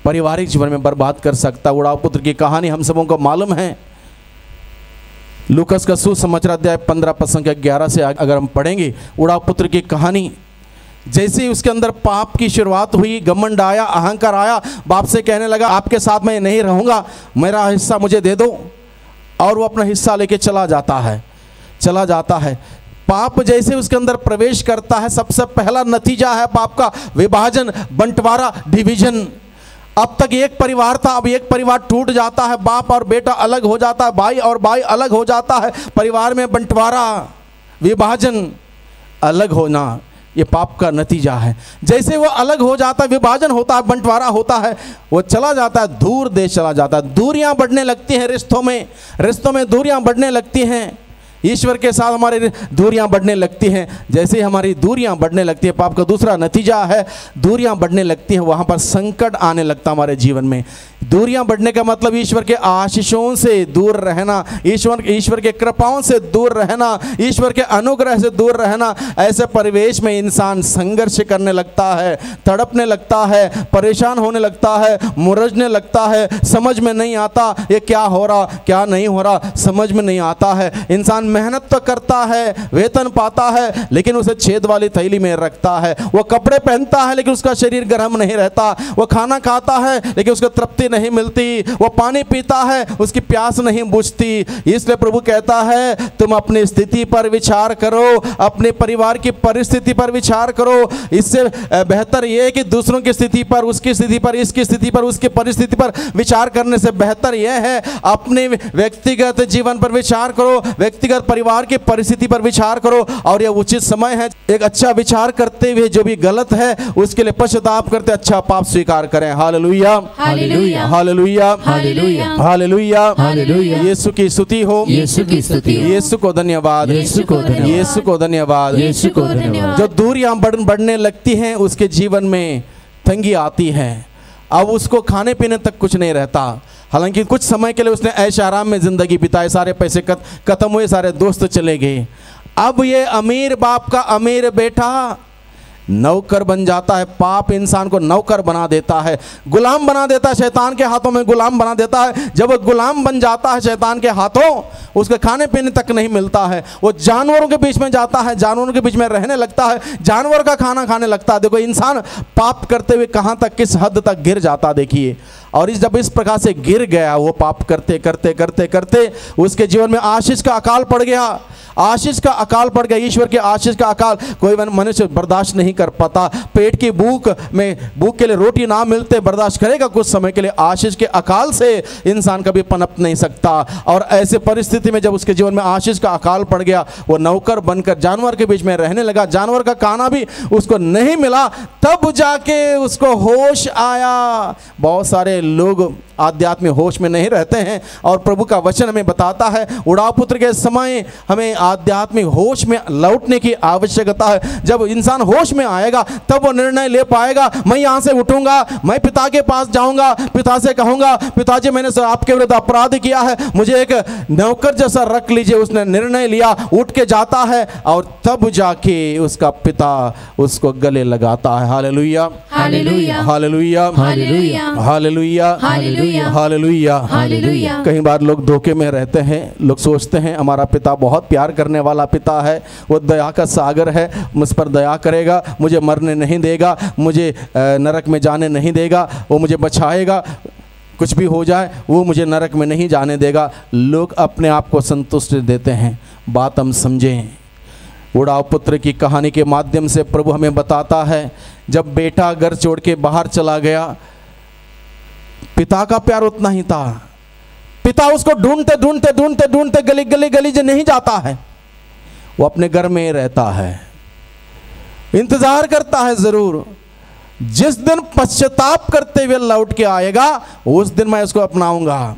पारिवारिक जीवन में बर्बाद कर सकता है। उड़ाव पुत्र की कहानी हम सबों को मालूम है। लूकस का सुसमाचार अध्याय 15 पद 11 से अगर हम पढ़ेंगे, उड़ाव पुत्र की कहानी, जैसे ही उसके अंदर पाप की शुरुआत हुई, घमंड आया, अहंकार आया, बाप से कहने लगा आपके साथ मैं नहीं रहूँगा, मेरा हिस्सा मुझे दे दो, और वो अपना हिस्सा लेके चला जाता है। पाप जैसे उसके अंदर प्रवेश करता है, सबसे पहला नतीजा है पाप का विभाजन, बंटवारा, डिवीजन। अब तक एक परिवार था, अब एक परिवार टूट जाता है, बाप और बेटा अलग हो जाता है, भाई और भाई अलग हो जाता है, परिवार में बंटवारा, विभाजन, अलग होना, ये पाप का नतीजा है। जैसे वो अलग हो जाता है, विभाजन होता है, बंटवारा होता है, वो चला जाता है, दूर देश चला जाता है, दूरियां बढ़ने लगती हैं, रिश्तों में दूरियां बढ़ने लगती हैं, ईश्वर के साथ हमारी दूरियां बढ़ने लगती हैं। जैसे हमारी दूरियां बढ़ने लगती हैं, पाप का दूसरा नतीजा है दूरियां बढ़ने लगती हैं, वहाँ पर संकट आने लगता हमारे जीवन में। दूरियां बढ़ने का मतलब ईश्वर के आशीषों से दूर रहना, ईश्वर के कृपाओं से दूर रहना, ईश्वर के अनुग्रह से दूर रहना। ऐसे परिवेश में इंसान संघर्ष करने लगता है, तड़पने लगता है, परेशान होने लगता है, मुरझने लगता है, समझ में नहीं आता ये क्या हो रहा क्या नहीं हो रहा, समझ में नहीं आता है। इंसान मेहनत तो करता है, वेतन पाता है, लेकिन उसे छेद वाली थैली में रखता है। वो कपड़े पहनता है लेकिन उसका शरीर गर्म नहीं रहता। वो खाना खाता है लेकिन उसको तृप्ति नहीं मिलती। वो पानी पीता है, उसकी प्यास नहीं बुझती। इसलिए प्रभु कहता है तुम अपनी स्थिति पर विचार करो, अपने परिवार की परिस्थिति पर विचार करो। इससे बेहतर यह है कि दूसरों की स्थिति पर, उसकी स्थिति पर, इसकी स्थिति पर, उसकी परिस्थिति पर विचार करने से बेहतर यह है अपने व्यक्तिगत जीवन पर विचार करो, व्यक्तिगत परिवार की परिस्थिति पर विचार करो। और यह उचित समय है एक अच्छा विचार करते हुए जो भी गलत है उसके लिए पश्चाताप करते अच्छा पाप स्वीकार करें। Hallelujah, hallelujah, hallelujah, hallelujah, hallelujah, hallelujah. यीशु की स्तुति हो, यीशु की स्तुति हो। यीशु को धन्यवाद, यीशु को धन्यवाद, यीशु को धन्यवाद। यीशु को धन्यवाद। जो दूरियां बढ़ने लगती हैं उसके जीवन में तंगी आती है। अब उसको खाने पीने तक कुछ नहीं रहता। हालांकि कुछ समय के लिए उसने ऐश आराम में ज़िंदगी बिताई, सारे पैसे खत्म हुए, सारे दोस्त चले गए। अब ये अमीर बाप का अमीर बेटा नौकर बन जाता है। पाप इंसान को नौकर बना देता है, गुलाम बना देता है, शैतान के हाथों में गुलाम बना देता है। जब वो गुलाम बन जाता है शैतान के हाथों, उसके खाने पीने तक नहीं मिलता है। वो जानवरों के बीच में जाता है, जानवरों के बीच में रहने लगता है, जानवर का खाना खाने लगता है। देखो इंसान पाप करते हुए कहाँ तक, किस हद तक गिर जाता देखिए। और जब इस प्रकार से गिर गया, वो पाप करते करते करते करते उसके जीवन में आशीष का अकाल पड़ गया। आशीष का अकाल पड़ गया, ईश्वर के आशीष का अकाल कोई मनुष्य बर्दाश्त नहीं कर पाता। पेट की भूख के लिए रोटी ना मिलते बर्दाश्त करेगा कुछ समय के लिए, आशीष के अकाल से इंसान कभी पनप नहीं सकता। और ऐसे परिस्थिति में जब उसके जीवन में आशीष का अकाल पड़ गया, वो नौकर बनकर जानवर के बीच में रहने लगा, जानवर का खाना भी उसको नहीं मिला, तब जाके उसको होश आया। बहुत सारे लोग आध्यात्मिक होश में नहीं रहते हैं, और प्रभु का वचन हमें बताता है उड़ाव पुत्र के समय हमें आध्यात्मिक होश में लौटने की आवश्यकता है। जब इंसान होश में आएगा तब वो निर्णय ले पाएगा, मैं यहाँ से उठूंगा, मैं पिता के पास जाऊंगा, पिता से कहूंगा पिताजी मैंने आपके विरुद्ध अपराध किया है, मुझे एक नौकर जैसा रख लीजिए। उसने निर्णय लिया, उठ के जाता है, और तब जाके उसका पिता उसको गले लगाता है। Hallelujah, hallelujah, hallelujah, hallelujah, hallelujah, hallelujah, hallelujah. Hallelujah. कई बार लोग धोखे में रहते हैं, लोग सोचते हैं हमारा पिता बहुत प्यार करने वाला पिता है, वो दया का सागर है, मुझ पर दया करेगा, मुझे मरने नहीं देगा, मुझे नरक में जाने नहीं देगा, वो मुझे बचाएगा, कुछ भी हो जाए वो मुझे नरक में नहीं जाने देगा। लोग अपने आप को संतुष्टि देते हैं। बात हम समझें, उड़ाव पुत्र की कहानी के माध्यम से प्रभु हमें बताता है, जब बेटा घर छोड़ के बाहर चला गया, पिता का प्यार उतना ही था। पिता उसको ढूंढते ढूंढते ढूंढते ढूंढते गली गली गली जो नहीं जाता है, वो अपने घर में रहता है, इंतजार करता है। जरूर जिस दिन पश्चाताप करते हुए लौट के आएगा, उस दिन मैं उसको अपनाऊंगा।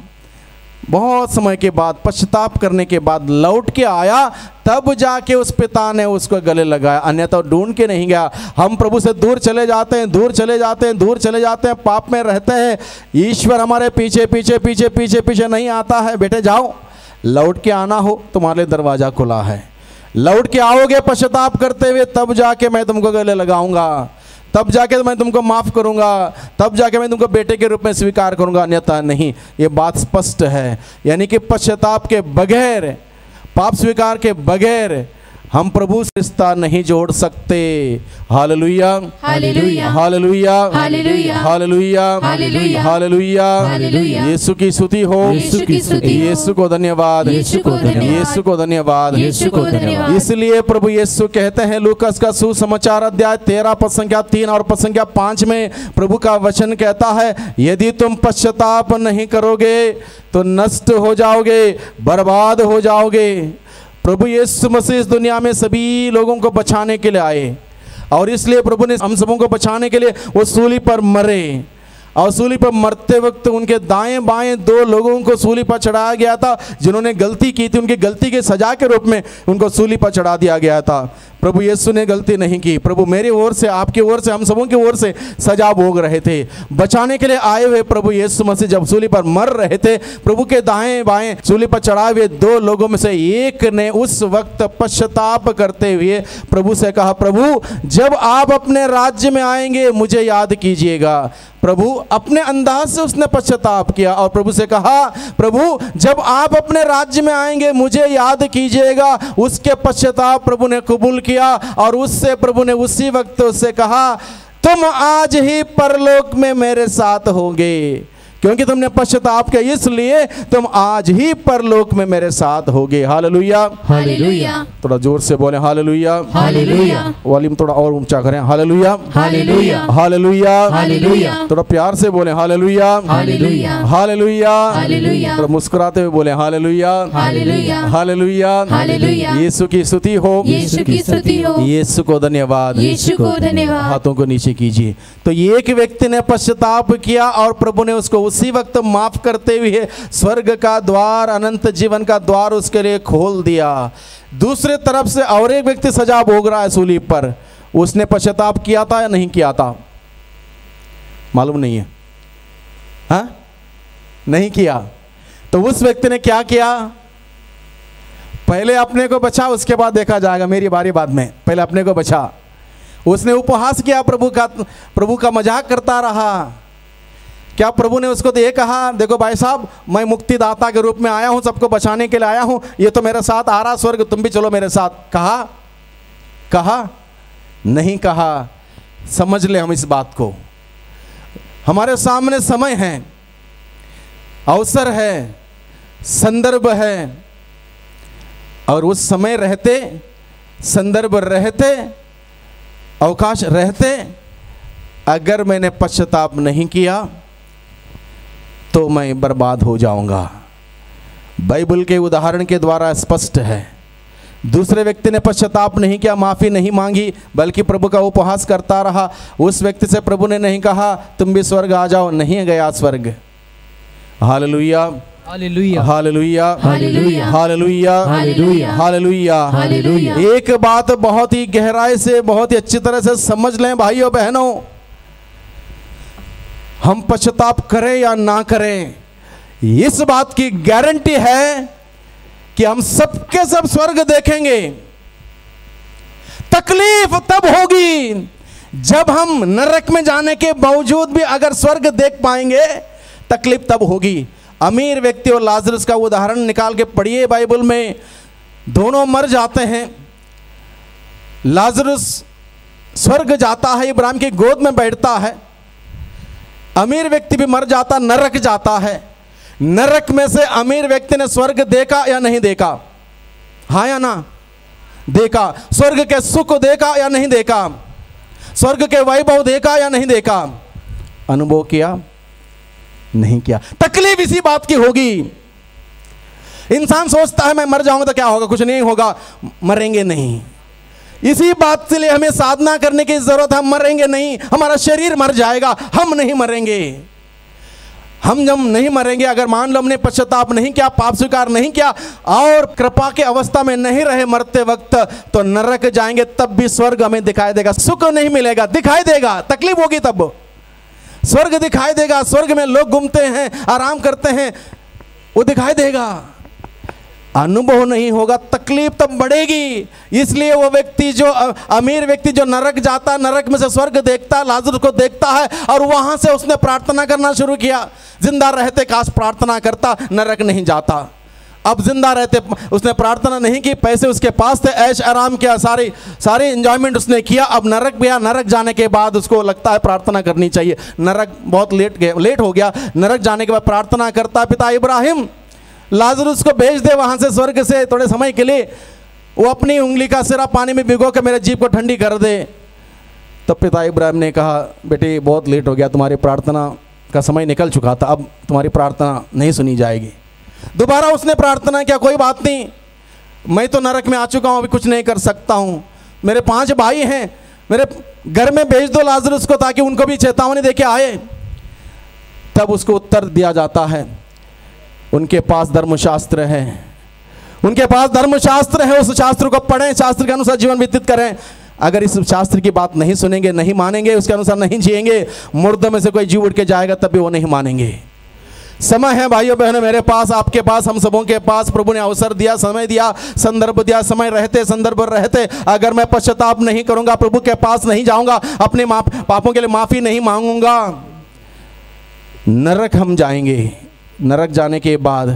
बहुत समय के बाद, पश्चाताप करने के बाद लौट के आया, तब जाके उस पिता ने उसको गले लगाया, अन्यथा ढूंढ के नहीं गया। हम प्रभु से दूर चले जाते हैं, दूर चले जाते हैं, दूर चले जाते हैं, पाप में रहते हैं। ईश्वर हमारे पीछे पीछे पीछे पीछे पीछे नहीं आता है, बेटे जाओ, लौट के आना हो तुम्हारे दरवाजा खुला है, लौट के आओगे पश्चाताप करते हुए, तब जाके मैं तुमको गले लगाऊंगा, तब जाके मैं तुमको माफ़ करूंगा, तब जाके मैं तुमको बेटे के रूप में स्वीकार करूंगा, अन्यथा नहीं। ये बात स्पष्ट है, यानी कि पश्चाताप के बगैर, पाप स्वीकार के बगैर हम प्रभु से रिश्ता नहीं जोड़ सकते। Hallelujah, hallelujah, hallelujah, hallelujah, hallelujah, hallelujah, hallelujah. Hallelujah. यीशु की स्तुति हो, यीशु की स्तुति हो, यीशु को धन्यवाद, यीशु को धन्यवाद, यीशु को धन्यवाद, यीशु को धन्यवाद। इसलिए प्रभु यीशु कहते हैं, लूकास का सुसमाचार अध्याय 13 पद संख्या 3 और पद संख्या 5 में प्रभु का वचन कहता है, यदि तुम पश्चाताप नहीं करोगे तो नष्ट हो जाओगे, बर्बाद हो जाओगे। प्रभु यीशु मसीह इस दुनिया में सभी लोगों को बचाने के लिए आए, और इसलिए प्रभु ने हम सबों को बचाने के लिए वो सूली पर मरे, और सूली पर मरते वक्त उनके दाएं बाएं 2 लोगों को सूली पर चढ़ाया गया था, जिन्होंने गलती की थी। उनकी गलती की सजा के रूप में उनको सूली पर चढ़ा दिया गया था। प्रभु यीशु ने गलती नहीं की, प्रभु मेरी ओर से, आपकी ओर से, हम सबों की ओर से सजा भोग रहे थे। बचाने के लिए आए हुए प्रभु यीशु मसीह जब सूली पर मर रहे थे, प्रभु के दाएं बाएं सूली पर चढ़ाए हुए 2 लोगों में से एक ने उस वक्त पश्चाताप करते हुए प्रभु से कहा, प्रभु जब आप अपने राज्य में आएंगे मुझे याद कीजिएगा। प्रभु अपने अंदाज से उसने पश्चाताप किया और प्रभु से कहा, प्रभु जब आप अपने राज्य में आएंगे मुझे याद कीजिएगा। उसके पश्चाताप प्रभु ने कबूल किया, और उससे प्रभु ने उसी वक्त उससे कहा, तुम आज ही परलोक में मेरे साथ होगे, क्योंकि तुमने पश्चाताप किया, इसलिए तुम आज ही परलोक में मेरे साथ होगे। हालेलुया, हालेलुया, थोड़ा जोर से बोले हालेलुया, हालेलुया, वॉल्यूम थोड़ा और ऊंचा करें। हालेलुया, हालेलुया, हालेलुया, हालेलुया, थोड़ा प्यार से बोले हालेलुया, हालेलुया, हालेलुया, हालेलुया, थोड़ा मुस्कुराते हुए बोले हालेलुया, हालेलुया, हालेलुया, हालेलुया। यीशु की स्तुति हो, यीशु की स्तुति हो, यीशु को धन्यवाद, यीशु को धन्यवाद। हाथों को नीचे कीजिए। तो एक व्यक्ति ने पश्चाताप किया और प्रभु ने उसको उसी वक्त माफ करते हुए स्वर्ग का द्वार, अनंत जीवन का द्वार उसके लिए खोल दिया। दूसरे तरफ से और एक व्यक्ति सजा भोग रहा है सूली पर, उसने पश्चाताप किया था या नहीं किया था? मालूम नहीं है, हाँ? नहीं किया। तो उस व्यक्ति ने क्या किया? पहले अपने को बचा, उसके बाद देखा जाएगा, मेरी बारी बाद में, पहले अपने को बचा। उसने उपहास किया, प्रभु का मजाक करता रहा। क्या प्रभु ने उसको तो ये कहा, देखो भाई साहब मैं मुक्तिदाता के रूप में आया हूं, सबको बचाने के लिए आया हूं, ये तो मेरे साथ आ रहा स्वर्ग, तुम भी चलो मेरे साथ? कहा? नहीं कहा। समझ ले हम इस बात को, हमारे सामने समय है, अवसर है, संदर्भ है, और उस समय रहते, संदर्भ रहते, अवकाश रहते अगर मैंने पश्चाताप नहीं किया तो मैं बर्बाद हो जाऊंगा। बाइबल के उदाहरण के द्वारा स्पष्ट है। दूसरे व्यक्ति ने पश्चाताप नहीं किया, माफ़ी नहीं मांगी, बल्कि प्रभु का उपहास करता रहा। उस व्यक्ति से प्रभु ने नहीं कहा तुम भी स्वर्ग आ जाओ, नहीं गया स्वर्ग। Hallelujah, hallelujah, hallelujah, hallelujah, hallelujah, hallelujah, hallelujah. Hallelujah. एक बात बहुत ही गहराई से, बहुत ही अच्छी तरह से समझ लें भाइयों बहनों, हम पश्चाताप करें या ना करें, इस बात की गारंटी है कि हम सबके सब स्वर्ग देखेंगे। तकलीफ तब होगी जब हम नरक में जाने के बावजूद भी अगर स्वर्ग देख पाएंगे, तकलीफ तब होगी। अमीर व्यक्ति और लाजरस का उदाहरण निकाल के पढ़िए बाइबल में, दोनों मर जाते हैं। लाजरस स्वर्ग जाता है, इब्राहिम की गोद में बैठता है। अमीर व्यक्ति भी मर जाता, नरक जाता है। नरक में से अमीर व्यक्ति ने स्वर्ग देखा या नहीं देखा? हाँ या ना? देखा। स्वर्ग के सुख देखा या नहीं देखा? स्वर्ग के वैभव देखा या नहीं देखा? अनुभव किया? नहीं किया। तकलीफ इसी बात की होगी। इंसान सोचता है मैं मर जाऊंगा तो क्या होगा, कुछ नहीं होगा। मरेंगे नहीं। इसी बात के लिए हमें साधना करने की जरूरत है। हम मरेंगे नहीं, हमारा शरीर मर जाएगा, हम नहीं मरेंगे। हम जब नहीं मरेंगे, अगर मान लो हमने पश्चाताप नहीं किया, पाप स्वीकार नहीं किया और कृपा के अवस्था में नहीं रहे मरते वक्त, तो नरक जाएंगे, तब भी स्वर्ग हमें दिखाई देगा। सुख नहीं मिलेगा, दिखाई देगा, तकलीफ होगी तब। स्वर्ग दिखाई देगा, स्वर्ग में लोग घूमते हैं, आराम करते हैं, वो दिखाई देगा। अनुभव नहीं होगा, तकलीफ तब बढ़ेगी। इसलिए वो व्यक्ति जो अमीर व्यक्ति जो नरक जाता, नरक में से स्वर्ग देखता, लाजर को देखता है और वहां से उसने प्रार्थना करना शुरू किया। जिंदा रहते काश प्रार्थना करता, नरक नहीं जाता। अब जिंदा रहते उसने प्रार्थना नहीं की, पैसे उसके पास थे, ऐश आराम किया, सारी एंजॉयमेंट उसने किया। अब नरक गया, नरक जाने के बाद उसको लगता है प्रार्थना करनी चाहिए। नरक बहुत लेट हो गया। नरक जाने के बाद प्रार्थना करता, पिता इब्राहिम लाजरुस को भेज दे वहां से स्वर्ग से थोड़े समय के लिए, वो अपनी उंगली का सिरा पानी में भिगो के मेरे जीभ को ठंडी कर दे। तब पिता इब्राहिम ने कहा बेटे बहुत लेट हो गया, तुम्हारी प्रार्थना का समय निकल चुका था, अब तुम्हारी प्रार्थना नहीं सुनी जाएगी। दोबारा उसने प्रार्थना किया, कोई बात नहीं, मैं तो नरक में आ चुका हूँ, अभी कुछ नहीं कर सकता हूँ। मेरे 5 भाई हैं, मेरे घर में भेज दो लाजरुस को ताकि उनको भी चेतावनी देके आए। तब उसको उत्तर दिया जाता है उनके पास धर्मशास्त्र है, उनके पास धर्मशास्त्र है, उस शास्त्र को पढ़ें, शास्त्र के अनुसार जीवन व्यतीत करें। अगर इस शास्त्र की बात नहीं सुनेंगे, नहीं मानेंगे, उसके अनुसार नहीं जिएंगे, मुर्दों में से कोई जीव उठ के जाएगा तब भी वो नहीं मानेंगे। समय है भाइयों बहनों, मेरे पास, आपके पास, हम सबों के पास। प्रभु ने अवसर दिया, समय दिया, संदर्भ दिया। समय रहते, संदर्भ रहते अगर मैं पश्चाताप नहीं करूंगा, प्रभु के पास नहीं जाऊंगा, अपने पापों के लिए माफी नहीं मांगूंगा, नरक हम जाएंगे। नरक जाने के बाद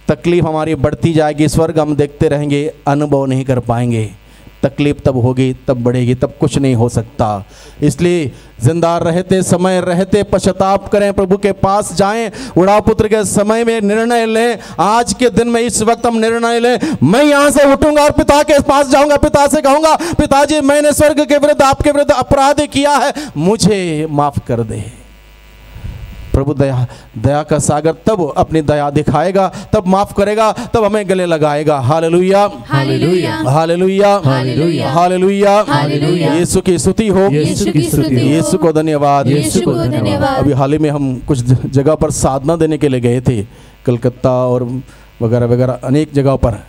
तकलीफ हमारी बढ़ती जाएगी, स्वर्ग हम देखते रहेंगे, अनुभव नहीं कर पाएंगे। तकलीफ तब होगी, तब बढ़ेगी, तब कुछ नहीं हो सकता। इसलिए जिंदा रहते, समय रहते पश्चाताप करें, प्रभु के पास जाएं। उड़ापुत्र के समय में निर्णय लें, आज के दिन में इस वक्त हम निर्णय लें, मैं यहाँ से उठूंगा और पिता के पास जाऊंगा, पिता से कहूंगा पिताजी मैंने स्वर्ग के विरुद्ध, आपके विरुद्ध अपराध किया है, मुझे माफ कर दे। प्रभु दया का सागर तब अपनी दया दिखाएगा, तब माफ करेगा, तब हमें गले लगाएगा। Hallelujah, hallelujah, hallelujah, hallelujah, hallelujah, hallelujah. यीशु की स्तुति हो, यीशु की स्तुति हो, यीशु को धन्यवाद। यीशु को धन्यवाद। अभी हाल ही में हम कुछ जगह पर साधना देने के लिए गए थे, कलकत्ता और वगैरह वगैरह अनेक जगहों पर।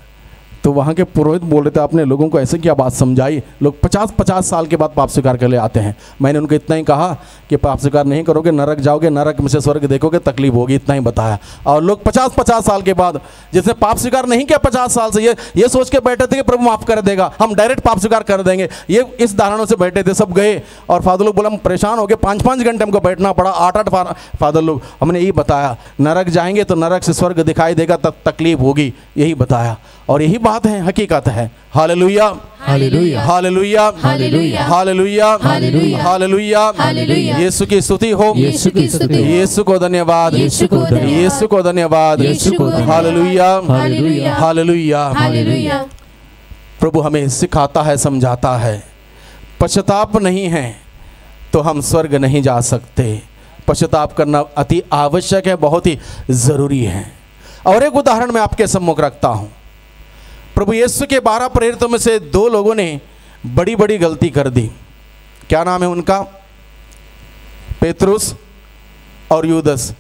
तो वहाँ के पुरोहित बोल रहे थे आपने लोगों को ऐसे क्या बात समझाई, लोग 50-50 साल के बाद पाप स्वीकार कर ले आते हैं। मैंने उनको इतना ही कहा कि पाप स्वीकार नहीं करोगे नरक जाओगे, नरक में से स्वर्ग देखोगे, तकलीफ होगी, इतना ही बताया। और लोग 50-50 साल के बाद, जिसने पाप स्वीकार नहीं किया 50 साल से, ये सोच के बैठे थे कि प्रभु माफ कर देगा, हम डायरेक्ट पाप स्वीकार कर देंगे, ये इस धारणों से बैठे थे। सब गए और फादर लोग बोला हम परेशान हो गए, 5-5 घंटे हमको बैठना पड़ा, 8-8 फादर लोग। हमने यही बताया नरक जाएंगे तो नरक से स्वर्ग दिखाई देगा, तब तकलीफ होगी, यही बताया। और यही बात है, हकीकत है। Hallelujah, hallelujah, hallelujah, hallelujah, hallelujah, hallelujah, hallelujah. Hallelujah. यीशु की स्तुति हो, यीशु की स्तुति हो। यीशु को धन्यवाद, यीशु को धन्यवाद, यीशु को धन्यवाद। यीशु को धन्यवाद। Hallelujah, hallelujah, hallelujah. हालेलुया। प्रभु हमें सिखाता है, समझाता है। पश्चाताप नहीं है तो हम स्वर्ग नहीं जा सकते। पश्चाताप करना अति आवश्यक है, बहुत ही ज़रूरी है। और एक उदाहरण मैं आपके सम्मुख रखता हूँ। प्रभु यीशु के 12 प्रेरितों में से 2 लोगों ने बड़ी बड़ी गलती कर दी। क्या नाम है उनका? पेतरुस और यूदस।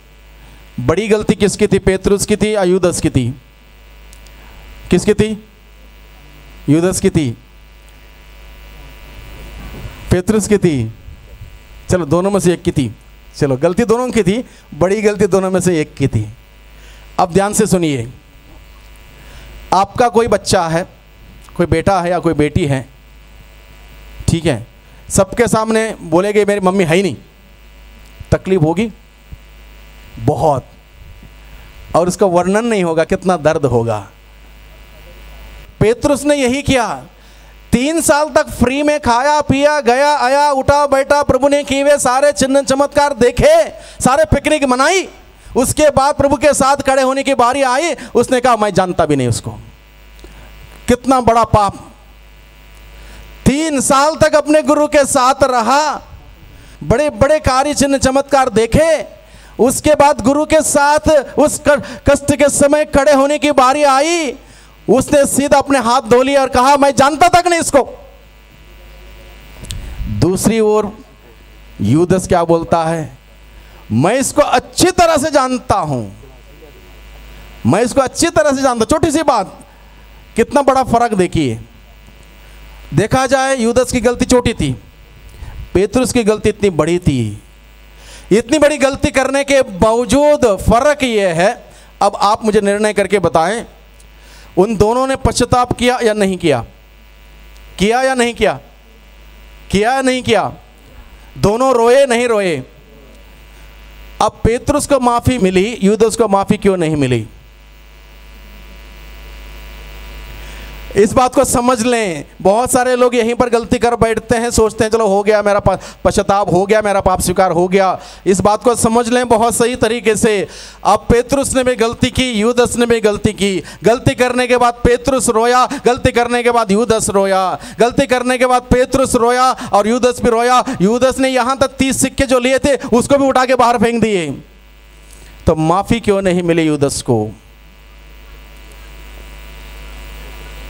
बड़ी गलती किसकी थी? पेतरुस की थी या यूदस की थी? किसकी थी? यूदस की थी। पेतरुस की थी। चलो दोनों में से एक की थी। चलो गलती दोनों की थी, बड़ी गलती दोनों में से एक की थी। अब ध्यान से सुनिए, आपका कोई बच्चा है, कोई बेटा है या कोई बेटी है, ठीक है, सबके सामने बोलेगे मेरी मम्मी है ही नहीं, तकलीफ होगी बहुत, और उसका वर्णन नहीं होगा कितना दर्द होगा। पेतरुस ने यही किया। 3 साल तक फ्री में खाया पिया, गया आया, उठा बैठा, प्रभु ने किए हुए सारे चिन्ह चमत्कार देखे, सारे पिकनिक मनाई। उसके बाद प्रभु के साथ खड़े होने की बारी आई, उसने कहा मैं जानता भी नहीं उसको। कितना बड़ा पाप। 3 साल तक अपने गुरु के साथ रहा, बड़े बड़े कार्य चिन्ह चमत्कार देखे, उसके बाद गुरु के साथ उस कष्ट के समय खड़े होने की बारी आई, उसने सीधा अपने हाथ धो लिए और कहा मैं जानता तक नहीं इसको। दूसरी ओर यूदस क्या बोलता है? मैं इसको अच्छी तरह से जानता हूं, मैं इसको अच्छी तरह से जानता। छोटी सी बात, कितना बड़ा फर्क देखिए। देखा जाए यूदस की गलती छोटी थी, पेतरुस की गलती इतनी बड़ी थी। इतनी बड़ी गलती करने के बावजूद फर्क यह है, अब आप मुझे निर्णय करके बताएं, उन दोनों ने पश्चाताप किया या नहीं किया? किया या नहीं किया? किया या नहीं किया? दोनों रोए नहीं रोए? अब पेतरुस को माफी मिली, यूदस को माफी क्यों नहीं मिली? इस बात को समझ लें। बहुत सारे लोग यहीं पर गलती कर बैठते हैं, सोचते हैं चलो हो गया मेरा पश्चाताप हो गया, मेरा पाप स्वीकार हो गया। इस बात को समझ लें बहुत सही तरीके से। अब पेतरुस ने भी गलती की, यूदस ने भी गलती की। गलती करने के बाद पेतरुस रोया, गलती करने के बाद यूदस रोया, गलती करने के बाद पेतरुस रोया और यूदस भी रोया। यूदस ने यहां तक 30 सिक्के जो लिए थे उसको भी उठा के बाहर फेंक दिए। तो माफी क्यों नहीं मिली यूदस को?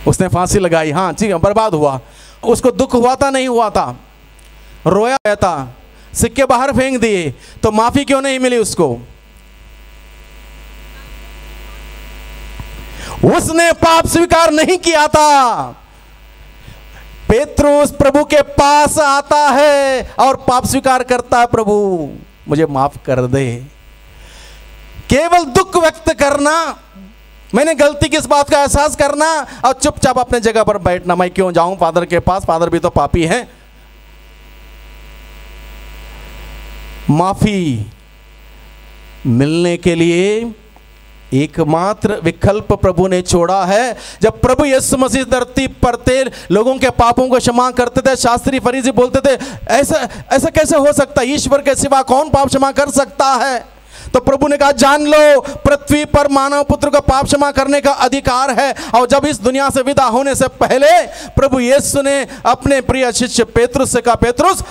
उसने फांसी लगाई, हाँ ठीक है, बर्बाद हुआ। उसको दुख हुआ था नहीं हुआ था? रोया था, सिक्के बाहर फेंक दिए, तो माफी क्यों नहीं मिली उसको? उसने पाप स्वीकार नहीं किया था। पेतरुस प्रभु के पास आता है और पाप स्वीकार करता है, प्रभु मुझे माफ कर दे। केवल दुख व्यक्त करना, मैंने गलती किस बात का एहसास करना और चुपचाप अपने जगह पर बैठना। मैं क्यों जाऊं फादर के पास, फादर भी तो पापी हैं। माफी मिलने के लिए एकमात्र विकल्प प्रभु ने छोड़ा है। जब प्रभु यीशु मसीह धरती पर थे, लोगों के पापों को क्षमा करते थे, शास्त्री फरीसी बोलते थे ऐसा कैसे हो सकता है, ईश्वर के सिवा कौन पाप क्षमा कर सकता है? तो प्रभु ने कहा जान लो, पृथ्वी पर मानव पुत्र को पाप क्षमा करने का अधिकार है। और जब इस दुनिया से विदा होने से पहले प्रभु यीशु ने अपने प्रिय शिष्य पेतरुस से कहा, पेतरुस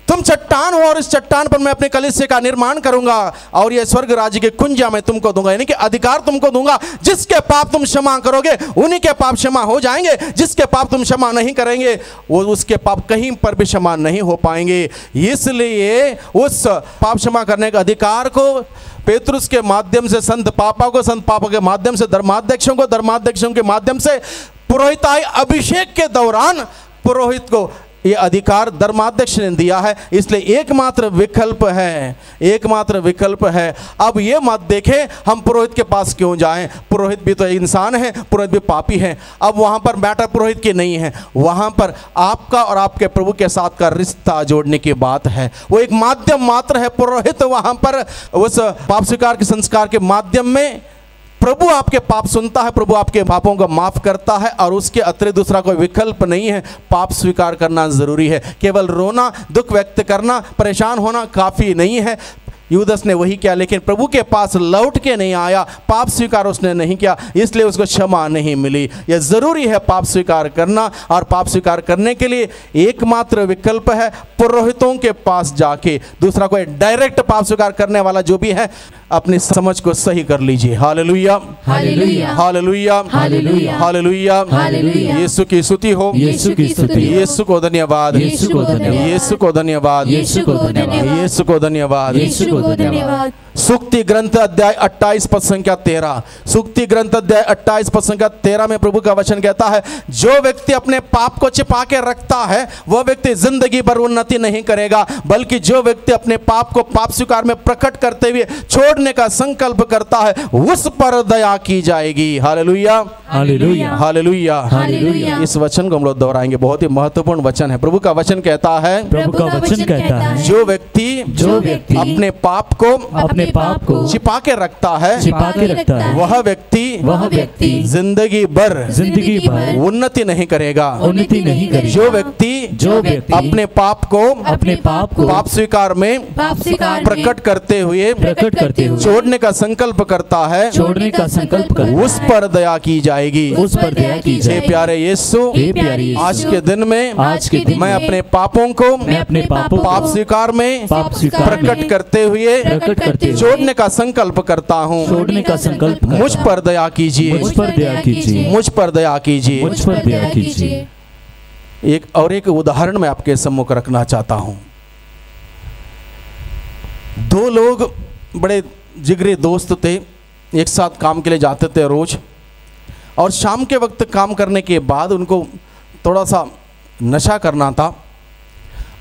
तुम चट्टान हो और इस चट्टान पर मैं अपने कलीसिया का निर्माण करूंगा और यह स्वर्ग राज्य की कुंजियां मैं तुमको दूंगा, यानी कि अधिकार तुमको दूंगा। जिसके पाप तुम क्षमा करोगे उन्हीं के पाप क्षमा हो जाएंगे, जिसके पाप तुम क्षमा नहीं करेंगे वो उसके पाप कहीं पर भी क्षमा नहीं हो पाएंगे। इसलिए उस पाप क्षमा करने के अधिकार को पेतरुस के माध्यम से संत पापा को, संत पापा के माध्यम से धर्माध्यक्षों को, धर्माध्यक्षों के माध्यम से पुरोहिताई अभिषेक के दौरान पुरोहित को ये अधिकार धर्माध्यक्ष ने दिया है। इसलिए एकमात्र विकल्प है, एकमात्र विकल्प है। अब ये मत देखें हम पुरोहित के पास क्यों जाएं, पुरोहित भी तो इंसान है, पुरोहित भी पापी है। अब वहाँ पर मैटर पुरोहित की नहीं है, वहाँ पर आपका और आपके प्रभु के साथ का रिश्ता जोड़ने की बात है। वो एक माध्यम मात्र है। पुरोहित वहाँ पर उस पाप स्वीकार के संस्कार के माध्यम में प्रभु आपके पाप सुनता है, प्रभु आपके पापों को माफ करता है और उसके अतिरिक्त दूसरा कोई विकल्प नहीं है। पाप स्वीकार करना जरूरी है। केवल रोना, दुख व्यक्त करना, परेशान होना काफी नहीं है। यूदस ने वही किया, लेकिन प्रभु के पास लौट के नहीं आया, पाप स्वीकार उसने नहीं किया, इसलिए उसको क्षमा नहीं मिली। यह जरूरी है पाप स्वीकार करना, और पाप स्वीकार करने के लिए एकमात्र विकल्प है पुरोहितों के पास जाके। दूसरा कोई डायरेक्ट पाप स्वीकार करने वाला जो भी है, अपनी समझ को सही कर लीजिए। Hallelujah, hallelujah, hallelujah, hallelujah, hallelujah. Hallelujah. यीशु की स्तुति हो, यीशु की स्तुति हो। यीशु को धन्यवाद, यीशु को धन्यवाद, यीशु को धन्यवाद, यीशु को धन्यवाद, यीशु को धन्यवाद। यीशु को धन्यवाद। सूक्ति ग्रंथ अध्याय 28 पद संख्या 13, सूक्ति ग्रंथ अध्याय 28 पद संख्या 13 में प्रभु का वचन कहता है, जो व्यक्ति अपने पाप को छिपा के रखता है वह व्यक्ति जिंदगी भर उन्नति नहीं करेगा, बल्कि जो व्यक्ति अपने पाप को पाप स्वीकार में प्रकट करते हुए छोड़ने का संकल्प करता है उस पर दया की जाएगी। Hallelujah, hallelujah, hallelujah, hallelujah. इस वचन को हम लोग दोहराएंगे, बहुत ही महत्वपूर्ण वचन है। प्रभु का वचन कहता है, प्रभु का वचन कहता है, जो व्यक्ति अपने पाप को अपने पाप को छिपा के रखता है, छिपा के रखता है, वह व्यक्ति जिंदगी भर उन्नति नहीं करेगा। उन्नति नहीं करेगा। जो व्यक्ति अपने पाप को पाप स्वीकार में प्रकट करते हुए छोड़ने का संकल्प करता है, उस पर दया की जाएगी। उस पर दया की हे जाएगी। प्यारे यीशु, हे प्यारे यीशु, आज के दिन में मैं अपने पापों को पाप स्वीकार में प्रकट करते हुए छोड़ने का संकल्प करता हूँ। छोड़ने का संकल्प करता मुझ पर दया कीजिए, मुझ पर दया कीजिए, मुझ पर दया कीजिए। मुझ पर दया कीजिए। एक उदाहरण मैं आपके सम्मुख रखना चाहता हूँ। दो लोग बड़े जिगरी दोस्त थे, एक साथ काम के लिए जाते थे रोज, और शाम के वक्त काम करने के बाद उनको थोड़ा सा नशा करना था,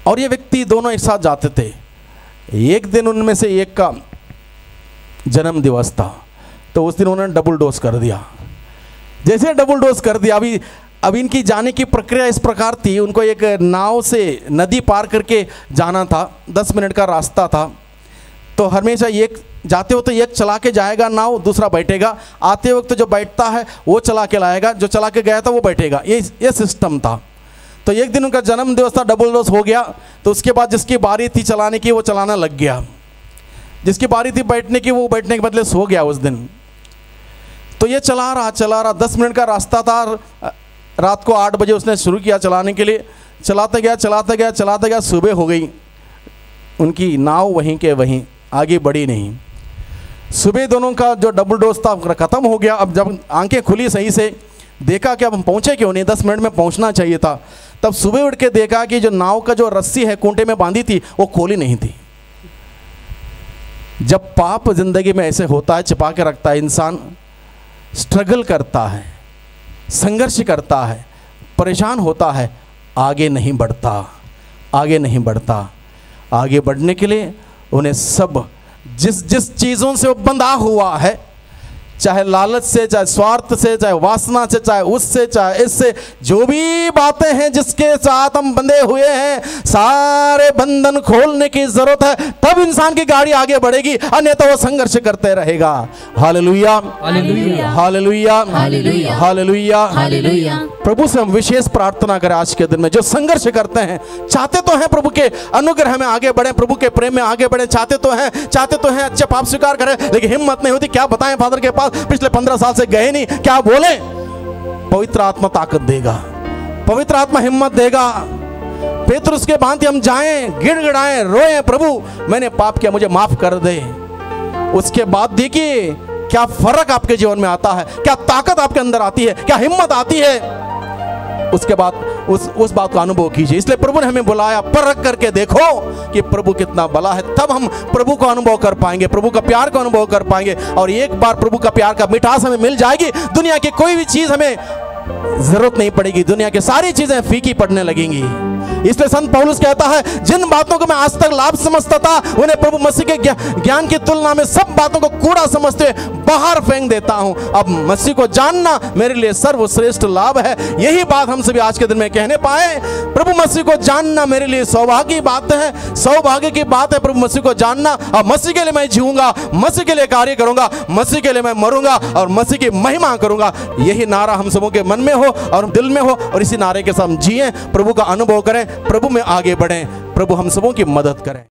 और ये व्यक्ति दोनों एक साथ जाते थे। एक दिन उनमें से एक का जन्म दिवस था, तो उस दिन उन्होंने डबल डोज कर दिया। जैसे डबल डोज कर दिया, अभी इनकी जाने की प्रक्रिया इस प्रकार थी, उनको एक नाव से नदी पार करके जाना था, 10 मिनट का रास्ता था। तो हमेशा एक जाते हो तो एक चला के जाएगा नाव, दूसरा बैठेगा, आते वक्त जो बैठता है वो चला के लाएगा, जो चला के गया था वो बैठेगा, ये सिस्टम था। तो एक दिन उनका जन्म दिवस था, डबल डोज हो गया, तो उसके बाद जिसकी बारी थी चलाने की वो चलाना लग गया, जिसकी बारी थी बैठने की वो बैठने के बदले सो गया उस दिन। तो ये चला रहा 10 मिनट का रास्ता था, रात को 8 बजे उसने शुरू किया चलाने के लिए, चलाते गया, सुबह हो गई, उनकी नाव वहीं के वहीं आगे बढ़ी नहीं। सुबह दोनों का जो डबल डोज था खत्म हो गया। अब जब आंखें खुली सही से, देखा कि अब हम पहुंचे क्यों नहीं, 10 मिनट में पहुंचना चाहिए था। तब सुबह उठ के देखा कि जो नाव का जो रस्सी है खूंटे में बांधी थी वो खोली नहीं थी। जब पाप जिंदगी में ऐसे होता है, छिपा के रखता है, इंसान स्ट्रगल करता है, संघर्ष करता है, परेशान होता है, आगे नहीं बढ़ता। आगे बढ़ने के लिए उन्हें सब जिस चीज़ों से वो बंधा हुआ है, चाहे लालच से, चाहे स्वार्थ से, चाहे वासना से, चाहे उससे, चाहे इससे, जो भी बातें हैं जिसके साथ हम बंधे हुए हैं, सारे बंधन खोलने की जरूरत है, तब इंसान की गाड़ी आगे बढ़ेगी, अन्यथा वो संघर्ष करते रहेगा। Hallelujah, hallelujah, hallelujah, hallelujah, hallelujah, hallelujah. प्रभु से हम विशेष प्रार्थना करें आज के दिन में, जो संघर्ष करते हैं, चाहते तो हैं प्रभु के अनुग्रह में आगे बढ़े, प्रभु के प्रेम में आगे बढ़े, चाहते तो हैं अच्छे पाप स्वीकार करें, लेकिन हिम्मत नहीं होती। क्या बताएं फादर के पास, पिछले 15 साल से गए नहीं, क्या बोले? पवित्र आत्मा ताकत देगा, पवित्र आत्मा हिम्मत देगा। पेतरुस के भांति हम जाएं, गिड़गिड़ाएं, रोएं, प्रभु मैंने पाप किया, मुझे माफ कर दे। उसके बाद देखिए क्या फर्क आपके जीवन में आता है, क्या ताकत आपके अंदर आती है, क्या हिम्मत आती है। उसके बाद उस बात को अनुभव कीजिए। इसलिए प्रभु ने हमें बुलाया, परख करके देखो कि प्रभु कितना भला है, तब हम प्रभु को अनुभव कर पाएंगे, प्रभु का प्यार को अनुभव कर पाएंगे। और एक बार प्रभु का प्यार का मिठास हमें मिल जाएगी, दुनिया की कोई भी चीज हमें जरूरत नहीं पड़ेगी, दुनिया की सारी चीजें फीकी पड़ने लगेंगी। इसलिए संत पौलुस कहता है, जिन बातों को मैं आज तक लाभ समझता था, उन्हें प्रभु मसीह के ज्ञान की तुलना में सब बातों को कूड़ा समझते बाहर फेंक देता हूं। अब मसीह को जानना मेरे लिए सर्वश्रेष्ठ लाभ है। यही बात हम सभी आज के दिन में कहने पाए। प्रभु मसीह को जानना मेरे लिए सौभाग्य की बात है, सौभाग्य की बात है प्रभु मसीह को जानना। और मसीह के लिए मैं जीऊंगा, मसीह के लिए कार्य करूंगा, मसीह के लिए मैं मरूंगा और मसीह की महिमा करूंगा। यही नारा हम सबों के मन में हो और दिल में हो, और इसी नारे के साथ हम जिए, प्रभु का अनुभव करें, प्रभु में आगे बढ़ें। प्रभु हम सबों की मदद करें।